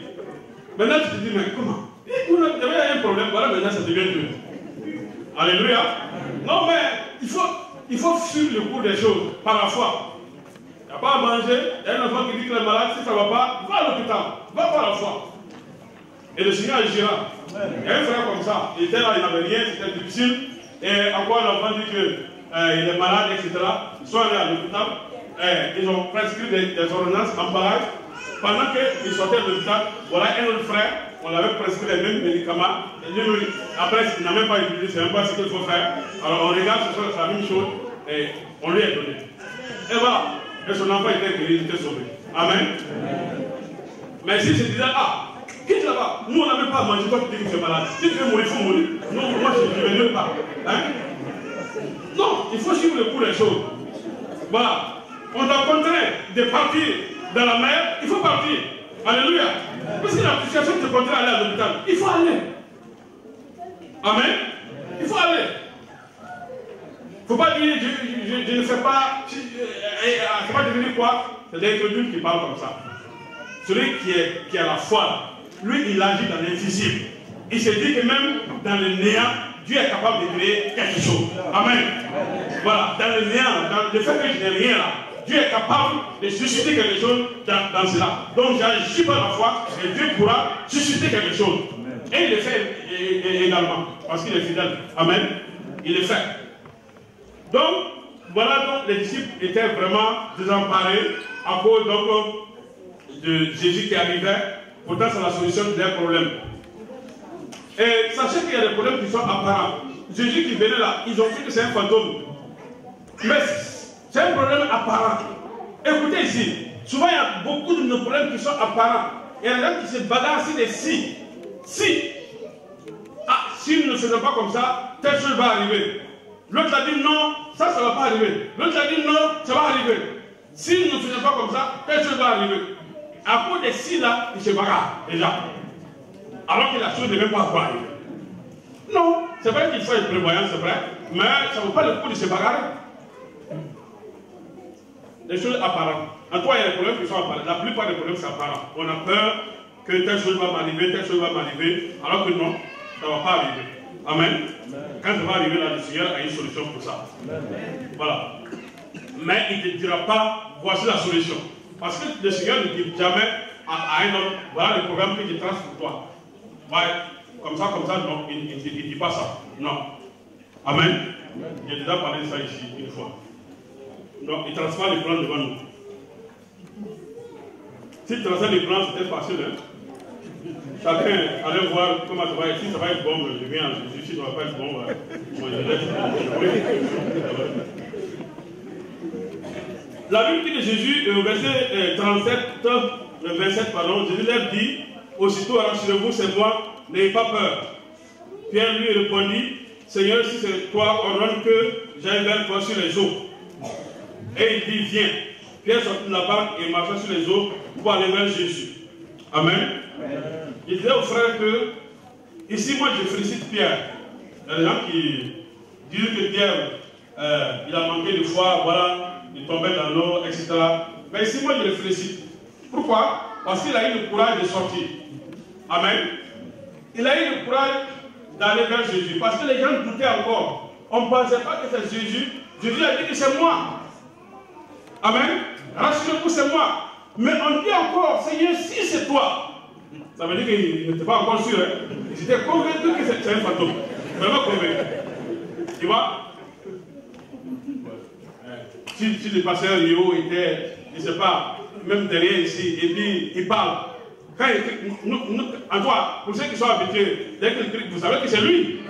Maintenant, tu te dis, mais comment? Il y avait un problème, voilà, maintenant ça devient tout. Alléluia. Non, mais il faut suivre le cours des choses par la foi. Il n'y a pas à manger, il y a un enfant qui dit qu'il est malade, si ça ne va pas, va à l'hôpital, va par la foi. Et le Seigneur agira. Il y a un frère comme ça, il était là, il n'avait rien, c'était difficile. Et encore l'enfant dit qu'il est malade, etc. Ils sont allés à l'hôpital, ils ont prescrit des ordonnances en pareil. Pendant qu'ils sortaient de l'hôpital, voilà un autre frère, on l'avait prescrit les mêmes médicaments. Et lui, après, il n'a même pas utilisé, c'est même pas ce qu'il faut faire. Alors on regarde, c'est la même chose, et on lui a donné. Et voilà, et son enfant était guéri, il était sauvé. Amen. Mais si je disais, ah, quitte là-bas, nous on n'a même pas à manger, toi tu dis que tu es malade. Si tu veux mourir, il faut mourir. Non, moi je ne vais nulle part. Hein? Non, il faut suivre le cours des choses. Voilà. On doit contraindre de partir dans la mer, il faut partir. Alléluia. Parce que la situation te contraint à aller à l'hôpital. Il faut aller. Amen. Il faut aller. Il ne faut pas dire, je ne fais pas. C'est pas devenir quoi? C'est l'incrédule qui parle comme ça. Celui qui a la foi, lui, il agit dans l'invisible. Il se dit que même dans le néant, Dieu est capable de créer quelque chose. Amen. Voilà, dans le néant, dans le fait que je n'ai rien là, Dieu est capable de susciter quelque chose dans cela. Donc j'agis par la foi et Dieu pourra susciter quelque chose. Et il le fait également, parce qu'il est fidèle. Amen. Il le fait. Donc, voilà, donc les disciples étaient vraiment désemparés à cause donc, de Jésus qui arrivait. Pourtant, c'est la solution de leurs problèmes. Et sachez qu'il y a des problèmes qui sont apparents. Jésus qui venait là, ils ont cru que c'est un fantôme. Mais c'est un problème apparent. Écoutez ici, souvent il y a beaucoup de nos problèmes qui sont apparents. Il y a des gens qui se bagarrent sur des si. Si. Ah, si nous ne faisons pas comme ça, telle chose va arriver. L'autre a dit non, ça ne va pas arriver. L'autre a dit non, ça va arriver. Si nous ne faisons pas comme ça, telle chose va arriver. À cause des si là, ils se bagarrent déjà. Alors que la chose ne même pas arriver. Non, c'est vrai qu'il faut être prévoyant, c'est vrai. Mais ça ne vaut pas le coup de se bagarrer. Les choses apparentes. En toi, il y a des problèmes qui sont apparents. La plupart des problèmes sont apparents. On a peur que telle chose va m'arriver, telle chose va m'arriver, alors que non, ça ne va pas arriver. Amen. Quand ça va arriver, là, le Seigneur a une solution pour ça. Voilà. Mais il ne te dira pas, voici la solution. Parce que le Seigneur ne dit jamais à un homme, voilà le programme que je trace pour toi. Ouais, comme ça, non, il ne dit pas ça. Non. Amen. J'ai déjà parlé de ça ici une fois. Donc, il transforme les plans devant nous. S'il transforme les plans, c'était facile. Hein? Chacun allait voir comment ça va être. Si ça va être bon, je viens. Si ça ne va pas être bon, moi je laisse. La Bible dit de Jésus, au verset 27, Jésus leur dit, aussitôt rassurez-vous, c'est moi, n'ayez pas peur. Pierre lui répondit, Seigneur, si c'est toi, ordonne que j'aille vers toi sur les eaux. Et il dit, viens. Pierre sortit de la barque et marcha sur les eaux pour aller vers Jésus. Amen. Il disait aux frères que, ici, moi, je félicite Pierre. Il y a des gens qui disent que Pierre, il a manqué de foi, voilà, il tombait dans l'eau, etc. Mais ici, moi, je le félicite. Pourquoi? Parce qu'il a eu le courage de sortir. Amen. Il a eu le courage d'aller vers Jésus. Parce que les gens doutaient encore. On ne pensait pas que c'est Jésus. Jésus a dit que c'est moi. Amen. Rassurez-vous, c'est moi. Mais on dit encore, Seigneur, si c'est toi. Ça veut dire qu'il n'était pas encore sûr. Hein? Il était convaincu que c'est un fantôme. Vraiment convaincu. Tu vois? Si le pasteur Rio était, je ne sais pas, même derrière ici, et puis il parle. Quand en toi, pour ceux qui sont habitués, dès qu'il crie, vous savez que c'est lui.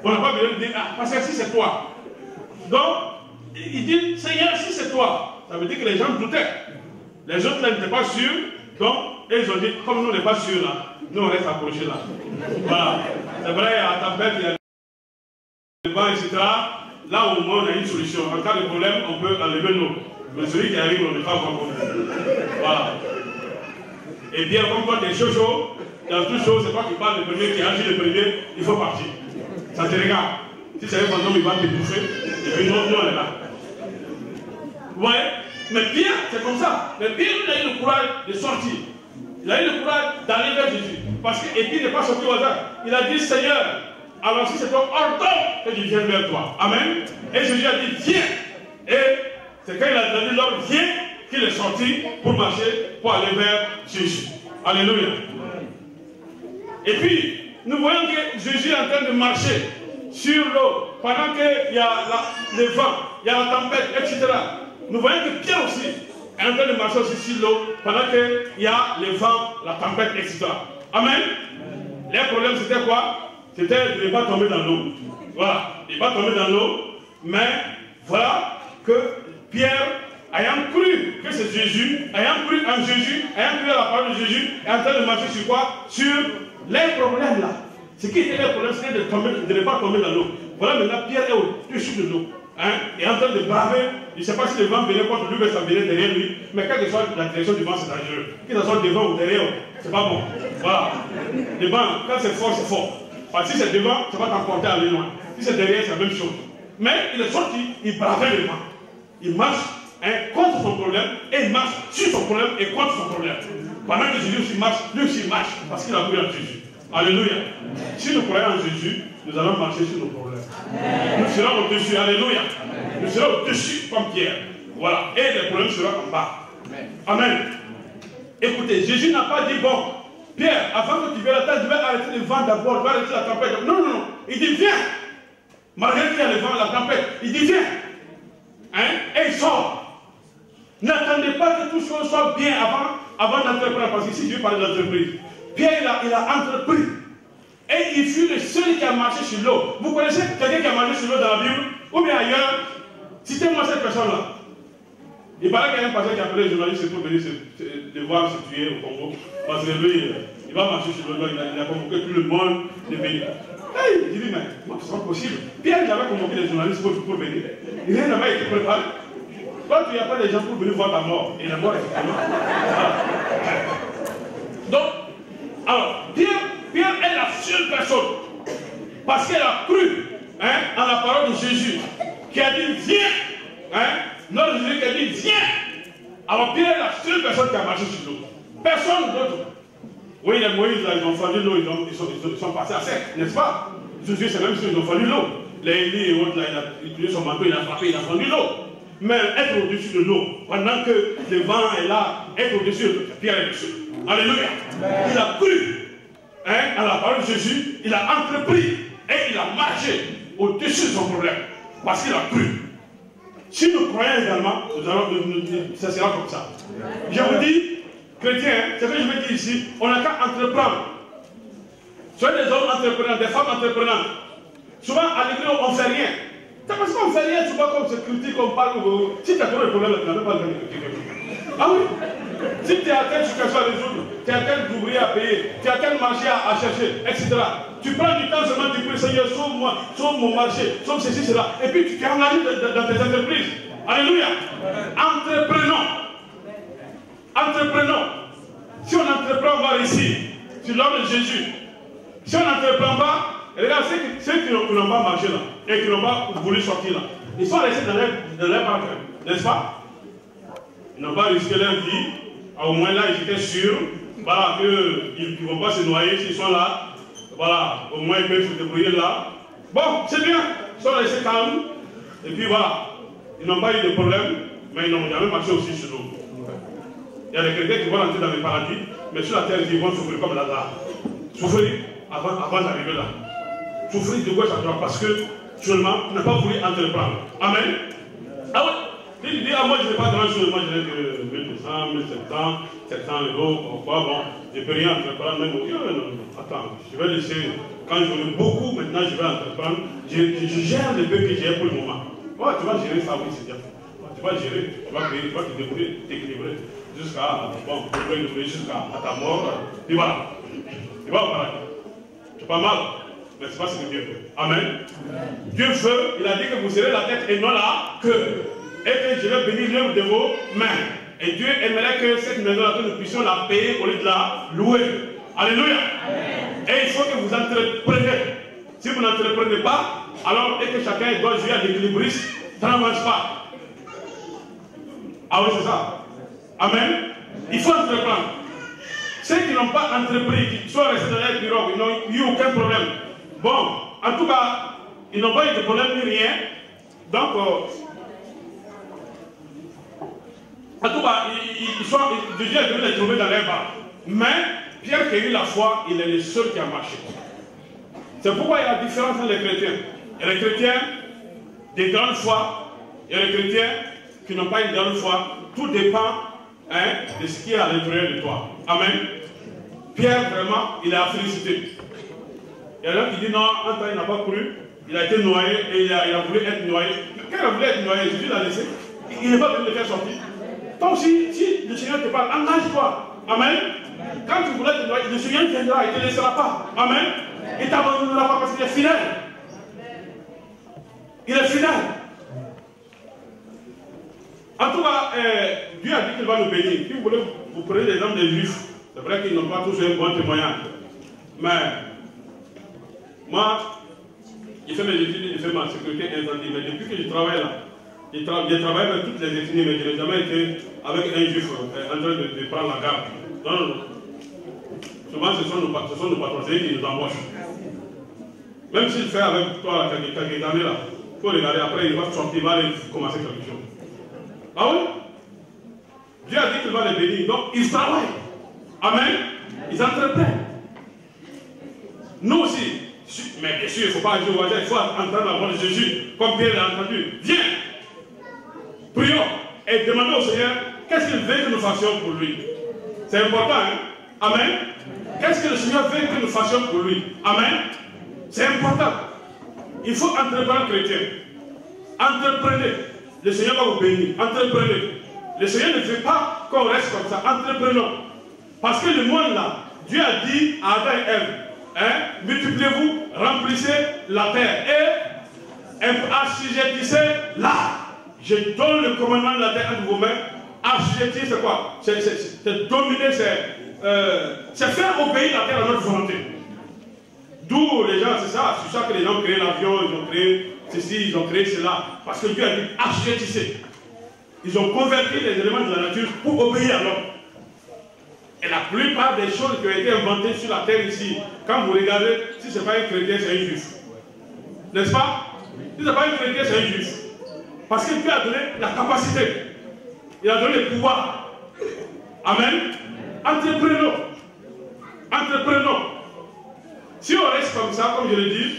On n'a pas besoin de dire, ah, pasteur, si c'est toi. Donc, il dit, Seigneur, si c'est toi. Ça veut dire que les gens doutaient. Les autres n'étaient pas sûrs. Donc, ils ont dit, comme nous, on n'est pas sûrs là, nous, on reste accrochés là. Voilà. C'est vrai, à la tempête, il y a des vents, etc. Là, au moins, on a une solution. En cas de problème, on peut enlever l'eau. Mais celui qui arrive, on n'est pas encore connu. Voilà. Et bien, comme toi, t'es chaud, dans toute chose, c'est toi qui parles le premier, qui agit le premier, il faut partir. Ça te regarde. Si c'est un fantôme, il va te bouffer. Et puis, nous, on est là. Ouais. Mais Pierre, c'est comme ça. Mais Pierre, il a eu le courage de sortir. Il a eu le courage d'aller vers Jésus. Parce que, et puis, il n'est pas sorti au hasard. Il a dit, Seigneur, alors si c'est toi, ordonne que je vienne vers toi. Amen. Et Jésus a dit, viens. Et c'est quand il a donné l'ordre, viens, qu'il est sorti pour marcher, pour aller vers Jésus. Alléluia. Et puis, nous voyons que Jésus est en train de marcher sur l'eau, pendant qu'il y a le vent, il y a la tempête, etc. Nous voyons que Pierre aussi est en train de marcher aussi sur l'eau, pendant qu'il y a le vent, la tempête, etc. Amen. Les problèmes, c'était quoi? C'était de ne pas tomber dans l'eau. Voilà, il ne pas tomber dans l'eau, mais voilà que Pierre, ayant cru que c'est Jésus, ayant cru en Jésus, ayant cru à la parole de Jésus, est en train de marcher sur quoi? Sur les problèmes là. Ce qui était les problèmes, c'était de ne pas tomber dans l'eau. Voilà, maintenant Pierre est au-dessus de l'eau. Hein, et en train de braver, il ne sait pas si le vent venait contre lui, mais ça venait derrière lui. Mais quelle que soit la direction du vent, c'est dangereux. Qu'il soit devant ou derrière, c'est pas bon. Voilà. Le vent, quand c'est fort, c'est fort. Parce que si c'est devant, ça va t'emporter à aller loin. Si c'est derrière, c'est la même chose. Mais il est sorti, il bravait le vent. Il marche contre son problème, et il marche sur son problème et contre son problème. Pendant que Jésus aussi marche, lui aussi marche, parce qu'il a cru en Jésus. Alléluia. Si nous croyons en Jésus, nous allons marcher sur nos problèmes. Nous serons au-dessus. Alléluia. Nous serons au-dessus comme Pierre. Voilà. Et les problèmes seront en bas. Amen. Écoutez, Jésus n'a pas dit, bon, Pierre, avant que tu viennes à la tête, je vais arrêter le vent d'abord, je vais arrêter la tempête. Non, non, non. Il dit, viens. Malgré qu'il y a le vent, la tempête, il dit, viens. Hein? Et il sort. N'attendez pas que tout soit bien avant d'entreprendre, parce qu'ici, Dieu parle d'entreprise. Pierre, il a entrepris. Et il fut le seul qui a marché sur l'eau. Vous connaissez quelqu'un qui a marché sur l'eau dans la Bible? Ou bien ailleurs? Citez-moi cette personne-là. Il paraît qu'il y a un pasteur qui a appelé les journalistes pour venir devoir se tuer au Congo. Parce que lui, il va marcher sur l'eau. Il a convoqué tout le monde de venir. Hey, il dit, mais moi, ce n'est pas possible. Pierre, il avait convoqué les journalistes pour venir. Rien n'avait été préparé. Toi, tu n'y a pas des gens pour venir voir ta mort. Et la mort, effectivement. Voilà. Donc, alors, Pierre est la seule personne, parce qu'elle a cru en la parole de Jésus, qui a dit viens. Notre Jésus qui a dit viens. Alors Pierre est la seule personne qui a marché sur l'eau. Personne d'autre. Oui, les Moïse, là, ils ont fendu l'eau, ils sont passés à sec, n'est-ce pas? Jésus, c'est même s'ils ont fendu l'eau. Les Élie et autres, là, il a utilisé son manteau, il a frappé, il a fendu l'eau. Mais être au-dessus de l'eau, pendant que le vent est là, être au-dessus de l'eau, Pierre est dessus. Alléluia. Il a cru à la parole de Jésus, il a entrepris et il a marché au-dessus de son problème. Parce qu'il a cru. Si nous croyons également, ça sera comme ça. Je vous dis, chrétiens, c'est ce que je veux dire ici, on n'a qu'à entreprendre. Soyez des hommes entrepreneurs, des femmes entreprenantes. Souvent, à l'église, on ne fait rien. C'est parce qu'on ne fait rien, souvent, comme se critique, on parle. Si tu as trouvé le problème, tu n'as pas le critiquer. Ah oui? Si tu as telle situation à résoudre, tu as tel ouvrier à payer, tu as tel marché à chercher, etc. Tu prends du temps seulement, tu pries, Seigneur, sauve-moi, sauve mon marché, sauve ceci, cela. Et puis tu t'es engagé dans tes entreprises. Alléluia. Entreprenons. Entreprenons. Si on entreprend, on va réussir. C'est l'homme de Jésus. Si on n'entreprend pas, regarde ceux qui n'ont pas marché là, et qui n'ont pas voulu sortir là, ils sont restés dans leur parc, n'est-ce pas? Ils n'ont pas risqué leur vie. Au moins là, ils étaient sûrs, voilà, qu'ils ne vont pas se noyer s'ils sont là. Voilà, au moins ils peuvent se débrouiller là. Bon, c'est bien, ils sont restés calmes. Et puis voilà, ils n'ont pas eu de problème, mais ils n'ont jamais marché aussi sur l'eau. Il y a des chrétiens qui vont entrer dans le paradis, mais sur la terre, ils vont souffrir comme Lazare. Souffrir avant d'arriver là. Souffrir de gauche à droite parce que, seulement, tu n'as pas voulu entreprendre. Amen. Ah oui. Si tu dis, ah moi je n'ai pas grand chose, moi je n'ai que 1200, 1700, 700 euros, pourquoi, bon, je ne peux rien entreprendre, même au non, attends, je vais laisser, quand j'en ai beaucoup, maintenant je vais entreprendre, je gère le peu que j'ai pour le moment. Ouais, tu vas gérer ça, oui, c'est bien. Tu vas gérer, tu vas payer, tu vas te débrouiller, t'équilibrer, jusqu'à, bon, jusqu'à ta mort, et voilà. Tu vas au paradis. C'est pas mal, mais c'est pas ce que Dieu veut. Amen. Dieu veut, il a dit que vous serez la tête et non la queue. Et que je vais bénir l'œuvre de vos mains. Et Dieu aimerait que cette maison-là, que nous puissions la payer au lieu de la louer. Alléluia. Amen. Et il faut que vous entrepreniez. Si vous n'entreprenez pas, alors et que chacun doit jouer à l'équilibriste, ça n'avance pas. Ah oui, c'est ça. Amen. Il faut entreprendre. Ceux qui n'ont pas entrepris, qui sont restés dans leur bureau, ils n'ont eu aucun problème. Bon, en tout cas, ils n'ont pas eu de problème ni rien. Donc, en tout cas, Dieu est venu les trouver dans leur bas. Mais Pierre qui a eu la foi, il est le seul qui a marché. C'est pourquoi il y a la différence entre les chrétiens. Il y a les chrétiens des grandes foi, il y a les chrétiens qui n'ont pas une grande foi. Tout dépend de ce qui est à l'intérieur de toi. Amen. Pierre, vraiment, il est à féliciter. Il y a un qui dit non, un temps il n'a pas cru, il a été noyé et il a voulu être noyé. Quand il a voulu être noyé, Jésus l'a laissé. Il n'est pas venu le faire sortir. Donc si le Seigneur te parle, engage-toi. Amen. Quand tu voulais te noyer, le Seigneur viendra, il ne te laissera pas. Amen. Il ne t'abandonnera pas parce qu'il est fidèle. Il est fidèle. En tout cas, Dieu a dit qu'il va nous bénir. Si vous voulez, vous prenez l'exemple des Juifs. C'est vrai qu'ils n'ont pas tous un bon témoignage. Mais moi, j'ai fait mes études, j'ai fait ma sécurité incendie. Mais depuis que je travaille là, j'ai travaillé avec toutes les ethnies, mais je n'ai jamais été avec un Juif en train de prendre la garde. Non, non, non. Souvent, ce sont nos patrons qui nous embauchent. Même s'il fait avec toi quelques années là, il faut regarder après, il va sortir, il va aller commencer quelque chose. Ah oui? Dieu a dit qu'il va les bénir. Donc, ils travaillent. Amen. Ils entreprennent. Nous aussi. Mais bien sûr, il ne faut pas agir au hasard. Il faut entendre la voix de Jésus. Comme Pierre l'a entendu. Viens. Prions. Et demandons au Seigneur qu'est-ce qu'il veut que nous fassions pour lui. C'est important, hein? Amen. Qu'est-ce que le Seigneur veut que nous fassions pour lui? Amen. C'est important. Il faut entreprendre chrétien. Entreprenez. Le Seigneur va vous bénir. Entreprenez. Le Seigneur ne veut pas qu'on reste comme ça. Entreprenons. Parce que le monde là, Dieu a dit à Adam et Ève, multipliez-vous, remplissez la terre et assujettissez-la. Je donne le commandement de la terre entre vos mains. Assujettir, c'est quoi? C'est dominer, c'est faire obéir la terre à notre volonté. D'où les gens, c'est ça que les gens ont créé l'avion, ils ont créé ceci, ils ont créé cela. Parce que Dieu a dit assujettissez. Ils ont converti les éléments de la nature pour obéir à l'homme. Et la plupart des choses qui ont été inventées sur la terre ici, quand vous regardez, si ce n'est pas un chrétien, c'est un juif. N'est-ce pas? Si ce n'est pas un chrétien, c'est un juif. Parce que Dieu a donné la capacité. Il a donné le pouvoir. Amen. Entreprenons. Entreprenons. Si on reste comme ça, comme je l'ai dit,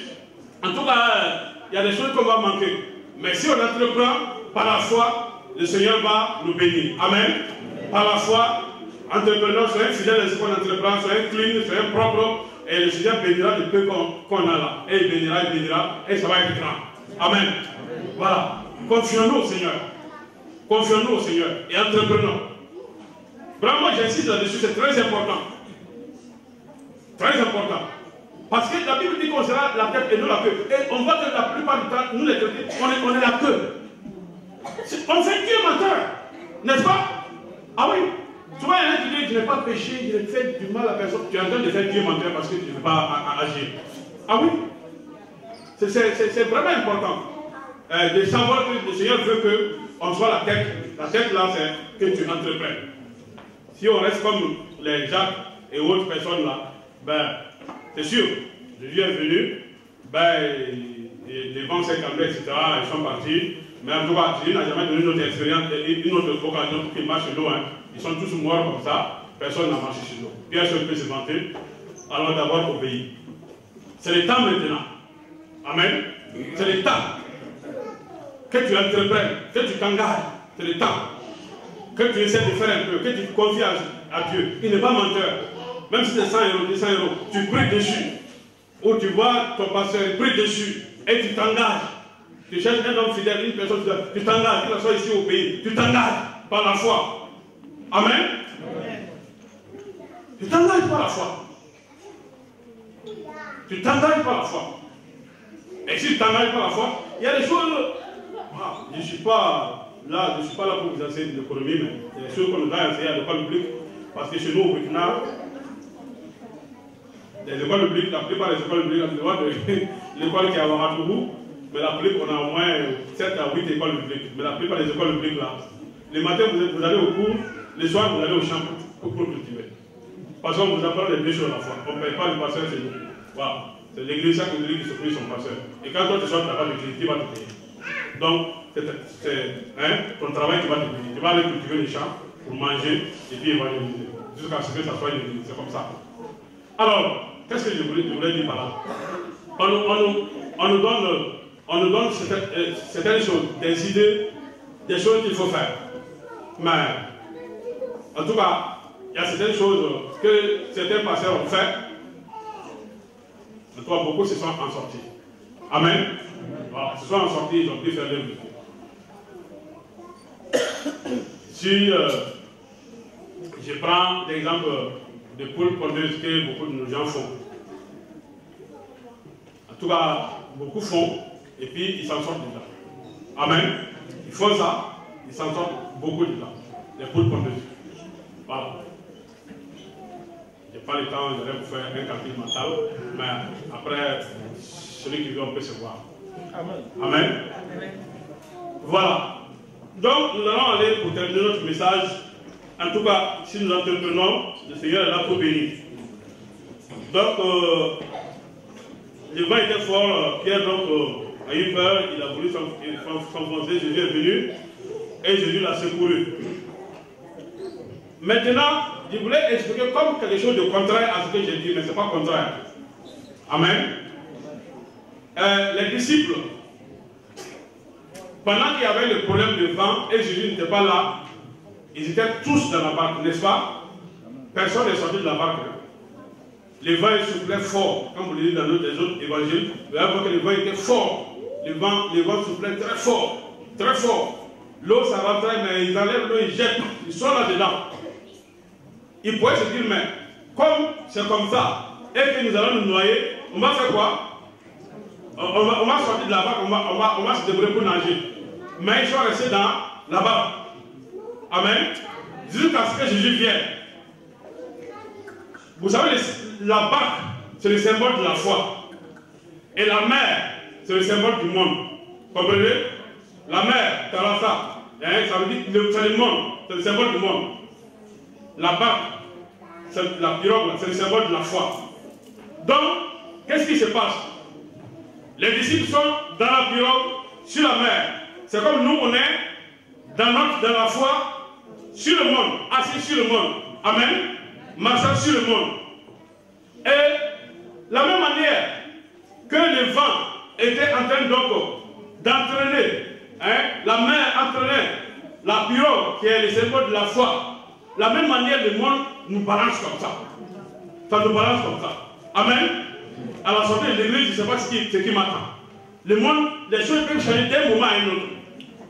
en tout cas, il y a des choses qu'on va manquer. Mais si on entreprend, par la foi, le Seigneur va nous bénir. Amen. Par la foi, entrepreneurs, soyez fidèles à ce qu'on entreprend, soyez clean, soyez propres, et le Seigneur bénira le peu qu'on a là. Et il bénira, et ça va être grand. Amen. Voilà. Confions-nous au Seigneur. Confions-nous au Seigneur et entreprenons. Vraiment, j'insiste là-dessus, c'est très important. Très important. Parce que la Bible dit qu'on sera la tête et non la queue. Et on voit que la plupart du temps, nous les chrétiens, on est la queue. On fait Dieu menteur. N'est-ce pas? Ah oui. Souvent, il y en a qui disent, je n'ai pas péché, je n'ai fait du mal à personne. Tu es en train de faire Dieu menteur parce que tu ne veux pas agir. Ah oui. C'est vraiment important de savoir que le Seigneur veut qu'on soit la tête. La tête là, c'est que tu entreprennes. Si on reste comme les Jacques et autres personnes là, ben, c'est sûr, Jésus est venu, ben, les vents s'est calmé, etc. Ils sont partis. Mais en tout cas, Jésus n'a jamais donné une autre expérience, une autre occasion pour qu'ils marchent sur l'eau. Hein. Ils sont tous morts comme ça. Personne n'a marché sur l'eau. Bien sûr, peut se vanter. Alors d'abord obéir. C'est le temps maintenant. Amen. C'est le temps. Que tu entreprennes, que tu t'engages. C'est le temps. Que tu essaies de faire un peu, que tu te confies à Dieu. Il n'est pas menteur. Même si c'est 100 euros, 200 euros, tu pries dessus. Ou tu vois ton pasteur, il prie dessus. Et tu t'engages. Tu cherches un homme fidèle, une personne fidèle. Tu t'engages, qu'il soit ici au pays. Tu t'engages par la foi. Amen. Amen. Tu t'engages par la foi. Tu t'engages par la foi. Et si tu t'engages par la foi, il y a des choses. Je ne suis pas là pour vous enseigner l'économie, mais il y a des choses qu'on doit enseigner à l'école publique. Parce que chez nous, au Burkina, les écoles publiques, la plupart des écoles publiques, l'école qui est à Ouagadougou, mais la plupart, on a au moins 7 à 8 écoles publiques. Mais la plupart des écoles publiques, là, les matins, vous allez au cours, les soirs, vous allez au champ pour cultiver. Parce qu'on vous apprend les deux choses à la fois. On ne paye pas le pasteur chez nous. Voilà. C'est l'église, chaque église qui se prie son pasteur. Et quand toi tu sors de la part de l'église, tu vas te payer. Donc, c'est ton travail qui va te payer. Tu vas aller cultiver les champs pour manger et puis évangéliser. Jusqu'à ce que ça soit une église. C'est comme ça. Alors, qu'est-ce que je voulais dire par là? On nous donne certaines choses, des idées, des choses qu'il faut faire. Mais, en tout cas, il y a certaines choses que certains pasteurs ont fait. En tout cas, beaucoup se sont en sortis. Amen. Voilà, se sont en sortis, ils ont pu faire leur vie. Si je prends l'exemple de poules pondeuses que beaucoup de nos gens font. En tout cas, beaucoup font, et puis ils s'en sortent dedans. Amen. Ils font ça, ils s'en sortent beaucoup dedans. Les poules pondeuses. Voilà. Je n'ai pas le temps, j'aurais vous faire un calcul mental, mais après, celui qui veut, on peut se voir. Amen. Amen. Amen. Voilà. Donc, nous allons aller pour terminer notre message. En tout cas, si nous entreprenons, le Seigneur est là pour bénir. Donc, le vent était fort, Pierre a eu peur, il a voulu s'enfoncer, Jésus est venu et Jésus l'a secouru. Maintenant, je voulais expliquer comme quelque chose de contraire à ce que j'ai dit, mais ce n'est pas contraire. Amen. Les disciples, pendant qu'il y avait le problème de vent et Jésus n'était pas là, ils étaient tous dans la barque, n'est-ce pas? Personne n'est sorti de la barque. Le vent soufflait fort, comme vous le dites dans les autres évangiles. Vous allez voir que le vent était fort. Le vent soufflait très fort, très fort. L'eau, ça rentrait, mais ils enlèvent l'eau, ils jettent, ils sont là-dedans. Ils pourraient se dire, mais comme c'est comme ça, et que nous allons nous noyer, on va faire quoi? On va sortir de la barque, on va se débrouiller pour nager. Mais ils sont restés dans la barque. Amen. Jusqu'à ce que Jésus vienne. Vous savez, la barque, c'est le symbole de la foi. Et la mer, c'est le symbole du monde. Comprenez? La mer, Tarasa, ça veut dire que c'est le monde, c'est le symbole du monde. La barque, c'est la pirogue, c'est le symbole de la foi. Donc, qu'est-ce qui se passe? Les disciples sont dans la pirogue, sur la mer. C'est comme nous, on est dans la foi, sur le monde, assis sur le monde. Amen. Marchant sur le monde. Et la même manière que le vent était en train d'entraîner, la mer entraînait la pirogue qui est le symbole de la foi. La même manière, le monde nous balance comme ça. Ça nous balance comme ça. Amen. À la sortie de l'église, je ne sais pas ce qui m'attend. Le monde, les choses peuvent changer d'un moment à un autre.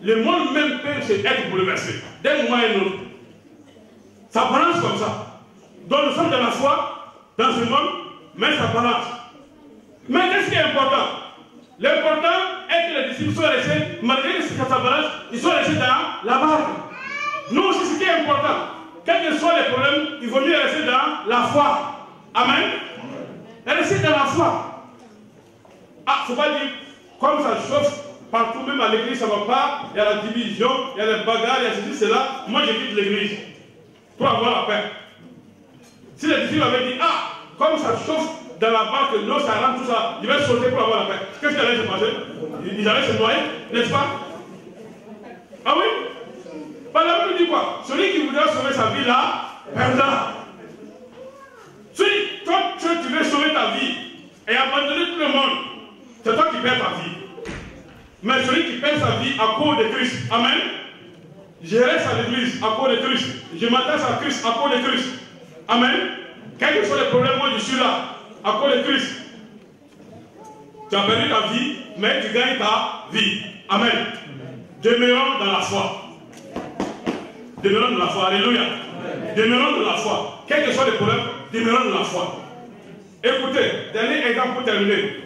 Le monde même peut être bouleversé d'un moment à un autre. Ça balance comme ça. Donc nous sommes dans la foi, dans ce monde, mais ça balance. Mais qu'est-ce qui est important? L'important est que les disciples soient restés, malgré que ça balance, ils sont restés dans la barque. Nous aussi, ce qui est important, quels que soient les problèmes, il vaut mieux rester dans la foi. Amen. Rester dans la foi. Ah, il ne faut pas dire, comme ça chauffe partout, même à l'église, ça ne va pas, il y a la division, il y a les bagarres, il y a ceci, cela. Moi, je quitte l'église pour avoir la paix. Si les disciples avaient dit, ah, comme ça chauffe dans la barque, l'eau, ça rentre, tout ça, ils veulent sauter pour avoir la paix. Qu'est-ce qui allait se passer? Ils allaient se noyer, n'est-ce pas? Ah oui? Par la Bible dit quoi? Celui qui voudra sauver sa vie là, perdra. Si toi, tu veux sauver ta vie et abandonner tout le monde, c'est toi qui perds ta vie. Mais celui qui perd sa vie à cause de Christ, amen. Je reste à l'église à cause de Christ. Je m'attache à Christ à cause de Christ. Amen. Quels que soient les problèmes, moi je suis là à cause de Christ. Tu as perdu ta vie, mais tu gagnes ta vie. Amen. Demeurons dans la foi. Demeurons dans la foi. Alléluia. Demeurons dans la foi. Quels que soient les problèmes, demeurons dans la foi. Écoutez, dernier exemple pour terminer.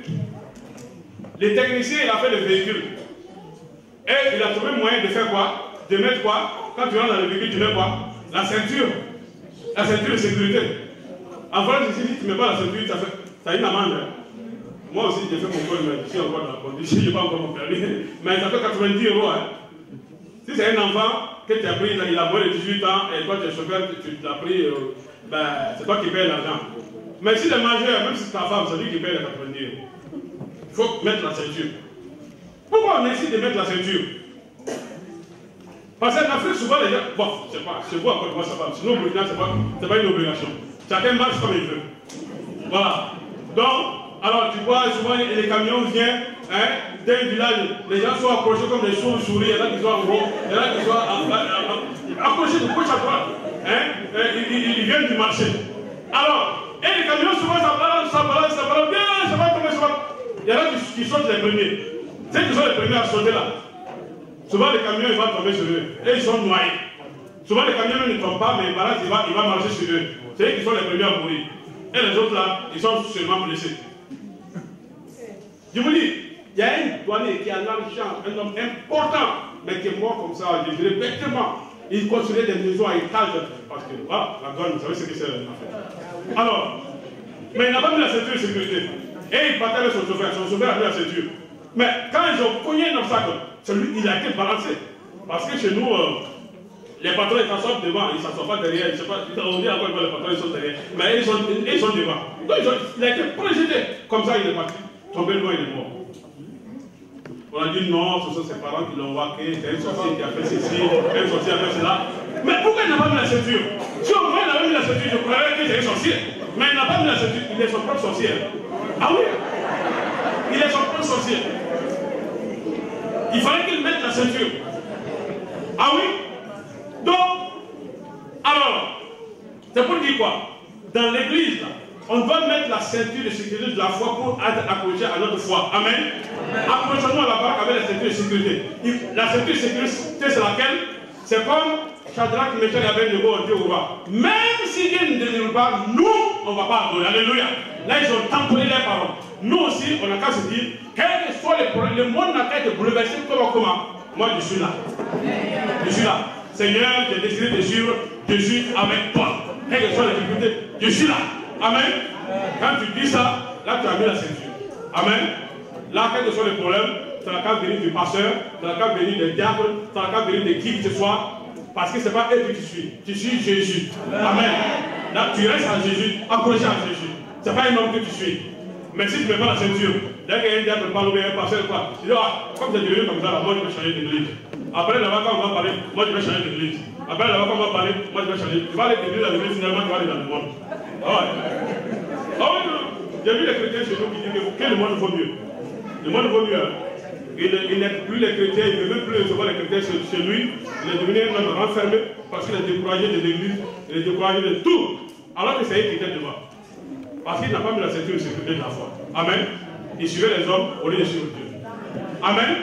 Le technicien, il a fait le véhicule. Et il a trouvé moyen de faire quoi? De mettre quoi? Quand tu rentres dans le véhicule, tu mets quoi? La ceinture. La ceinture de sécurité. En France, ici, si tu ne mets pas la ceinture, ça a une amende. Moi aussi, j'ai fait mon code, mais je suis encore dans la condition, je n'ai pas encore mon permis. Mais ça fait 90 €. Hein. Si c'est un enfant que tu as pris, il a moins de 18 ans, et toi tu es chauffeur, tu l'as pris, ben, c'est toi qui payes l'argent. Mais si le majeur, même si c'est ta femme, c'est lui qui paye les 90 €. Il faut mettre la ceinture. Pourquoi on essaie de mettre la ceinture? Parce qu'en Afrique, souvent les gens, bon, je ne sais pas, chez vous encore, moi ça va, sinon au Burkina, ce n'est pas une obligation. Chacun marche comme il veut. Voilà. Donc, alors tu vois, souvent les camions viennent hein, d'un village, les gens sont approchés comme des chauves-souris, il y en a qui sont en haut, il y en a qui sont approchés de gauche à droite. Hein, ils viennent du marché. Alors, et les camions souvent ça balance, bien, ça va tomber, ça va. Il y en a qui sautent les premiers. Ceux qui sont les premiers à sauter là. Souvent les camions ils vont tomber sur eux. Et ils sont noyés. Souvent les camions ne tombent pas, mais il va marcher sur eux. C'est eux qui sont les premiers à mourir. Et les autres là, ils sont seulement blessés. Je vous dis, il y a un douanier qui a l'argent, un homme important, mais qui est mort comme ça, je dirais bêtement. Il construisait des maisons à étage. Parce que voilà, la douane, vous savez ce que c'est en fait. Alors, mais il n'a pas mis la ceinture de sécurité. Et il battait avec son chauffeur a mis la ceinture. Mais quand ils ont cogné un obstacle, celui il a été balancé. Parce que chez nous, les patrons ils s'assoient devant, ils ne s'assoient pas derrière. Je sais pas, on dit encore que les patrons ils sont derrière. Mais ils sont devant. Donc il a été projeté. Comme ça il est parti. Tombé loin, il est mort. On a dit non, ce sont ses parents qui l'ont vaqué, c'est un sorcier qui a fait ceci, un sorcier a fait cela. Mais pourquoi il n'a pas mis la ceinture? Si au moins il avait mis la ceinture, je croirais que c'est un sorcier. Mais il n'a pas mis la ceinture, il est son propre sorcier. Ah oui? Il est son propre sorcier. Il fallait qu'il mette la ceinture. Ah oui? Donc, alors, c'est pour dire quoi? Dans l'église, on doit mettre la ceinture de sécurité de la foi pour être accroché à notre foi. Amen. Accrochons-nous à la barque avec la ceinture de sécurité. La ceinture de sécurité, c'est laquelle? C'est comme Shadrach, Meshach et Abednego ont dit au roi. Même si Dieu ne délivre pas, nous, on ne va pas adorer. Alléluia. Là, ils ont tamponné les paroles. Nous aussi, on n'a qu'à se dire, quels que soient les problèmes, le monde n'a qu'à être bouleversé comment? Moi, je suis là. Je suis là. Seigneur, j'ai décidé de suivre Jésus avec toi. Quelles que soient les difficultés, je suis là. Amen. Quand tu dis ça, là tu as mis la ceinture. Amen. Là, quels que soient les problèmes, ça n'a qu'à venir du pasteur, ça n'a qu'à venir des diables, ça n'a qu'à venir de qui que ce soit, parce que ce n'est pas eux que tu suis. Tu suis Jésus. Amen. Là, tu restes à Jésus, accroché à Jésus. Ce n'est pas un homme que tu suis. Mais si tu ne mets pas la ceinture, dès qu'il y a un diable parle ou bien un pasteur, quoi, tu dis, ah, comme c'est devenu comme ça, là, moi je vais changer d'église. Après, là-bas, quand on va parler, moi je vais changer d'église. Après, là-bas, quand on va parler, moi je vais changer. Tu vas aller d'église à l'église, finalement, tu vas aller dans le monde. Ah ouais. Ah oui, non. J'ai vu les chrétiens chez nous qui disent que le monde vaut mieux. Le monde vaut mieux. Hein. Il n'est plus les chrétiens, il ne veut même plus recevoir les chrétiens chez lui. Il est devenu un homme renfermé parce qu'il est découragé de l'église, il est découragé de tout. Alors que c'est eux qui étaient devant. Parce qu'il n'a pas mis la ceinture de sécurité de la foi. Amen. Il suivait les hommes au lieu de suivre Dieu. Amen.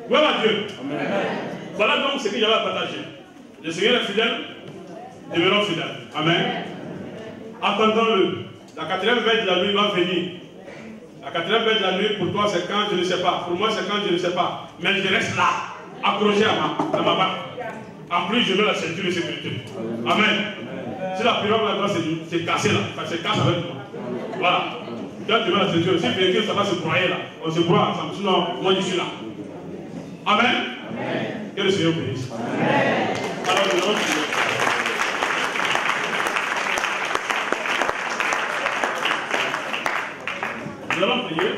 Gloire à Dieu. Amen. Voilà donc ce que j'avais à partager. Le Seigneur est fidèle. Demeurons fidèles. Amen. Attendons-le. La quatrième veille de la nuit va venir. La quatrième veille de la nuit, pour toi, c'est quand je ne sais pas. Pour moi, c'est quand je ne sais pas. Mais je reste là, accroché à ma barre. En plus, je mets la ceinture de sécurité. Amen. Si la pirogue là-dedans, c'est cassé là. Ça se casse avec moi. Voilà. Quand tu mets la ceinture, si le véhicule, ça va se broyer là. On se broie ensemble. Sinon, moi, je suis là. Amen. Amen. Que le Seigneur bénisse. Amen. Alors, nous allons prier. Nous allons prier.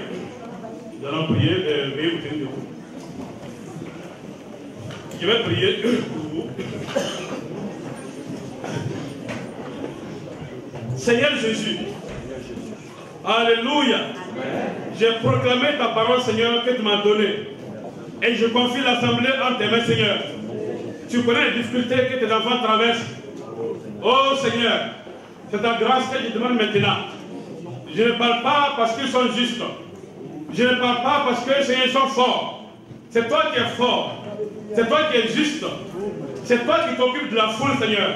Nous allons prier. Veuillez vous tenir debout. Je vais prier pour vous. Seigneur Jésus. Alléluia. J'ai proclamé ta parole, Seigneur, que tu m'as donnée. Et je confie l'assemblée en tes mains, Seigneur. Tu connais les difficultés que tes enfants traversent. Oh Seigneur, c'est ta grâce que je demande maintenant. Je ne parle pas parce qu'ils sont justes. Je ne parle pas parce que, Seigneur, ils sont forts. C'est toi qui es fort. C'est toi qui es juste. C'est toi qui t'occupes de la foule, Seigneur.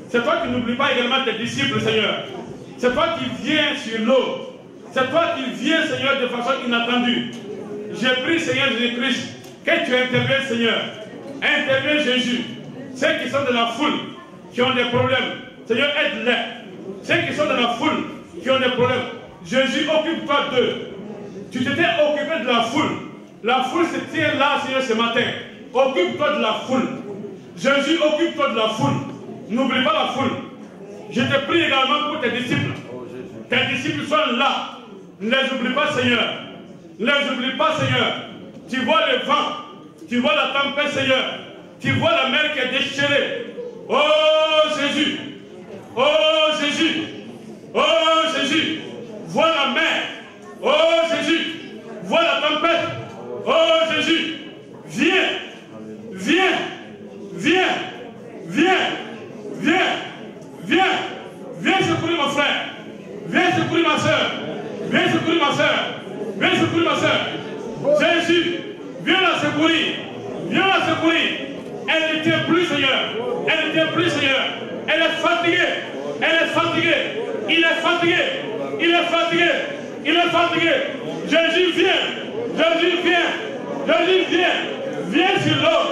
C'est toi qui n'oublies pas également tes disciples, Seigneur. C'est toi qui viens sur l'eau. C'est toi qui viens, Seigneur, de façon inattendue. J'ai pris, Seigneur Jésus-Christ, que tu interviennes, Seigneur. Interviens, Jésus. Ceux qui sont de la foule, qui ont des problèmes, Seigneur, aide-les. Ceux qui sont de la foule, qui ont des problèmes, Jésus, occupe-toi d'eux. Tu t'étais occupé de la foule. La foule se tient là, Seigneur, ce matin. Occupe-toi de la foule. Jésus, occupe-toi de la foule. N'oublie pas la foule. Je te prie également pour tes disciples. Tes disciples sont là. Ne les oublie pas, Seigneur. Ne les oublie pas, Seigneur. Tu vois le vent. Tu vois la tempête, Seigneur. Tu vois la mer qui est déchirée. Oh Jésus. Oh Jésus. Oh Jésus. Vois la mer. Oh Jésus. Vois la tempête. Oh Jésus. Viens. Viens. Viens. Viens. Viens. Viens. Viens secourir mon frère. Viens secourir ma soeur. Viens secourir ma soeur. Viens secourir ma soeur. Jésus, viens la secourir. Viens la secourir. Elle ne tient plus, Seigneur. Elle ne tient plus, Seigneur. Elle est fatiguée. Elle est fatiguée. Il est fatigué. Il est fatigué. Il est fatigué. Jésus, viens. Jésus, viens. Jésus, viens. Viens sur l'eau.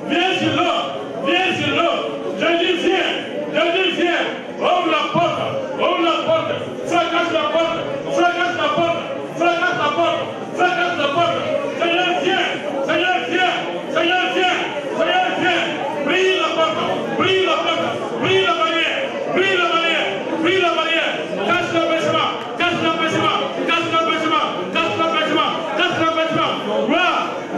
Viens sur l'eau. Viens sur l'eau. Jésus, viens. Jésus, viens. Ouvre la porte. Ouvre la porte. Fracasse la porte. Fracasse la porte. Fracasse la porte. Fracasse la porte. Seigneur, viens. Seigneur, viens. Seigneur, viens. Seigneur, viens. Brise la porte. Brise la porte. Brise la barrière. Brise la barrière. Brise la barrière. Casse l'empêchement. Casse l'empêchement. Casse l'empêchement. Casse l'empêchement. Casse l'empêchement. Voilà.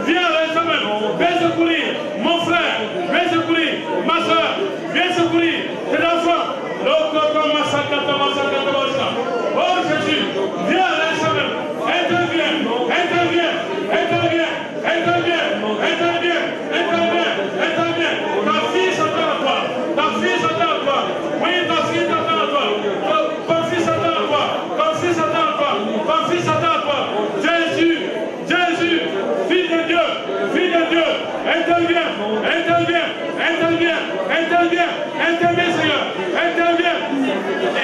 Viens récemment. Viens secourir mon frère. Viens secourir ma soeur. Viens secourir tes enfants. Oh Jésus, viens récemment. Interviens. Interviens. Interviens. Interviens. Interviens. Interviens. Interviens. Ta fille s'attend à toi. Ta fille s'attend à toi. Oui, ta fille s'attend à toi. Ton fils s'attend à toi. Ton fils s'attend à toi. Ton fils s'attend à toi. Jésus. Jésus. Fils de Dieu. Fils de Dieu. Interviens. Interviens. Interviens. Interviens. Interviens, Seigneur. Interviens.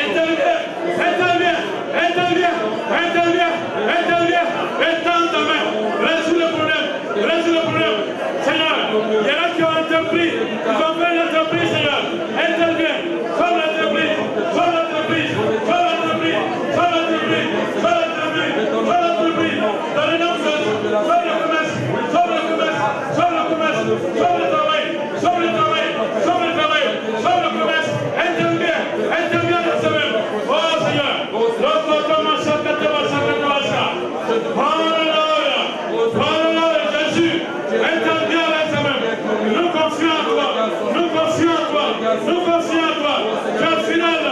Interviens. Interviens. Interviens. Interviens. Interviens. Étends ta main. Résous le problème. Résous le problème. Seigneur, il y en a qui ont entrepris. Ils ont fait l'entreprise, Seigneur. Interviens. Sauve l'entreprise. Sauve l'entreprise. Sauve l'entreprise. Sauve l'entreprise. Sauve l'entreprise. Sauve l'entreprise. Dans le nom de Jésus. Sauve le commerce. Sauve le commerce. Sauve le commerce. Sauve le travail. Sauve le travail. Sauve le travail. Sauve le commerce. Interviens. Interviens dans ce même. Oh Seigneur. Alléluia. Alléluia. Jésus. Interviens dans ce même. Nous confions en toi. Nous confions en toi. Nous confions en toi. Tu es final.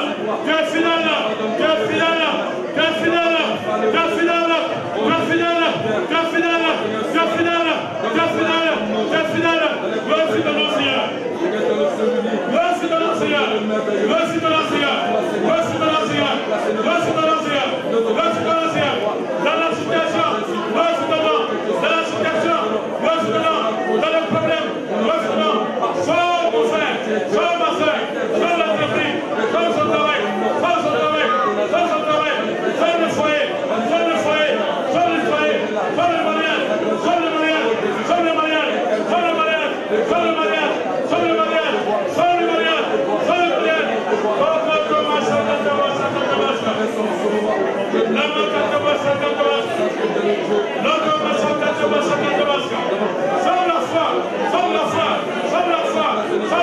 Tu es final. Tu es final. Tu es final. Tu es final. Tu es final. Tu es final. Tu es final. Tu es final. Tu es final. Merci de nos Seigneur. Merci de nos Seigneur. Merci de nos Seigneur. Merci de nos Seigneur. Merci de nos Seigneur. Merci de nos Seigneur. Dans la situation, merci de nous. Dans la situation, merci de nous. Dans le problème, merci de nous. Sauve mon frère. Sauve ma soeur. Sauve l'entreprise.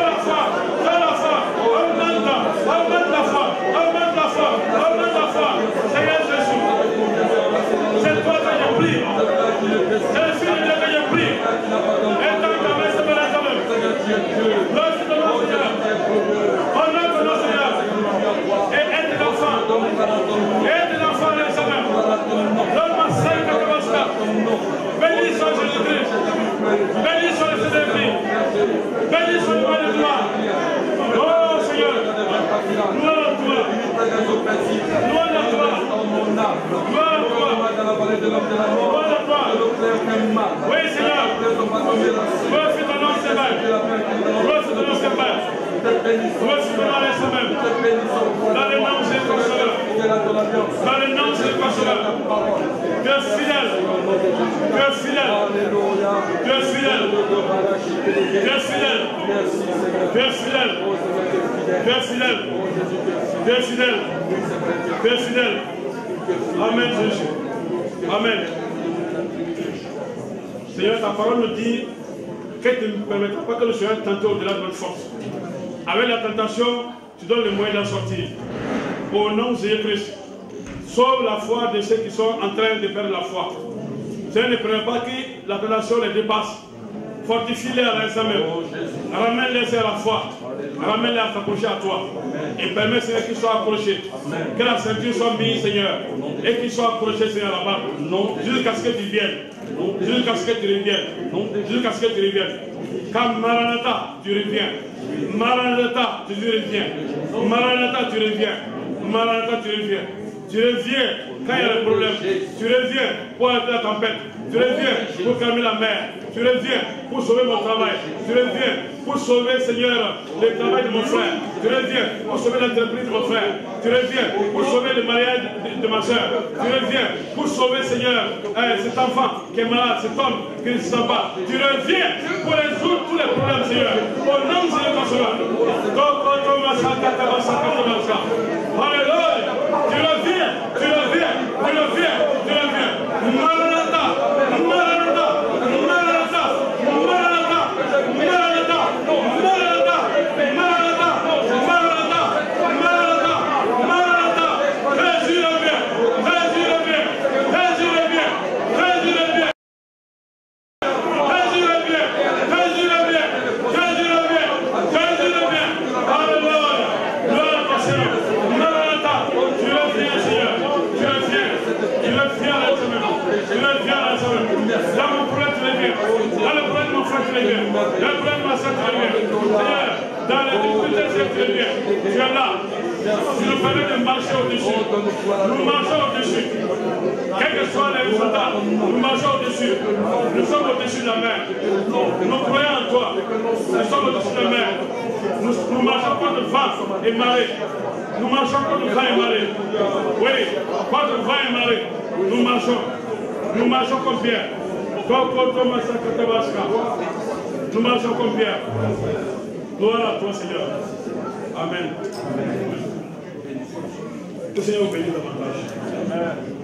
la foi, dans la foi, augmente la foi, augmente la foi, augmente la foi. Seigneur Jésus, c'est toi que je prie. C'est le Fils de Dieu que je prie. Et tant qu'à même, c'est bien quand même. Gloire de notre Seigneur. Honneur de notre Seigneur. Et aide l'enfant. Aide l'enfant de l'examen. Donne-moi 5 Katabasca. Béni soit Jésus-Christ. Béni soit le Saint-Esprit. Béni soit le roi de gloire. Oh Seigneur. Gloire à toi. Gloire à toi. Gloire à toi. Gloire à toi. Oui Seigneur. Glorifie ton nom, Seigneur. Glorifie ton nom, Seigneur. Glorifie ton nom, Seigneur. Dans le nom de Jésus. Dans le nom de Jésus. Dieu fidèle. Dieu fidèle. Dieu fidèle. Dieu fidèle. Dieu fidèle. Dieu fidèle. Dieu fidèle. Dieu fidèle. Amen Jésus. Amen. Seigneur, ta parole nous dit que tu ne permettras pas que le Seigneur tente au-delà de notre force. Avec la tentation, tu donnes le moyen d'en sortir. Au nom de Jésus-Christ, sauve la foi de ceux qui sont en train de perdre la foi. Seigneur, ne permets pas que la tentation les dépasse. Fortifie-les à l'examen. Ramène-les à la foi. Ramène-les à s'accrocher à toi. Et permets, Seigneur, qu'ils soient accrochés. Que la ceinture soit mise, Seigneur. Et qu'ils soient accrochés, Seigneur, là-bas. Jusqu'à ce que tu viennes. Jusqu'à ce que tu reviennes. Jusqu'à ce que tu reviennes. Quand Maranatha, tu reviens. Maranatha, tu reviens. Maranatha, tu reviens. Maranatha, tu reviens. Tu reviens quand il y a des problèmes. Tu reviens pour arrêter la tempête. Tu reviens pour calmer la mer. Tu reviens pour sauver mon travail. Tu reviens pour sauver, Seigneur, le travail de mon frère. Tu reviens pour sauver l'entreprise de mon frère. Tu reviens pour sauver le mariage de ma soeur. Tu reviens pour sauver, Seigneur, cet enfant qui est malade, cet homme qui ne se sent pas. Tu reviens pour résoudre tous les problèmes, Seigneur. Au nom de Jésus. Alléluia. Tu reviens, tu reviens, tu reviens, tu reviens. Maranatha, Maranatha, Maranatha, Maranatha, Maranatha, Maranatha, Maranatha, Maranatha, Maranatha, Maranatha. Jésus revient, Jésus revient, Jésus revient, Jésus revient. Jésus revient, Jésus revient, Jésus revient, Jésus revient. Alléluia. Gloire à ton Seigneur. Maranatha, tu reviens, Seigneur. Tu reviens. Tu reviens à la semaine. Tu reviens à la semaine. Dans mon problème, tu reviens. Dans le problème de mon frère, tu reviens. Dans le problème de ma soeur, tu reviens. Seigneur, dans les difficultés, tu reviens. Tu es là. Tu nous permets de marcher au-dessus. Nous marchons au-dessus. Quels que soient les résultats, nous marchons au-dessus. Nous sommes au-dessus de la mer. Nous croyons en toi. Nous sommes au-dessus de la mer. Nous marchons contre vent et marée. Nous marchons contre vent et marée. Oui, contre vent et marée. Nous marchons. Nous marchons comme Pierre. Nous marchons comme Pierre. Gloire à toi, Seigneur. Amen. Que le Seigneur vous bénisse davantage. Amen.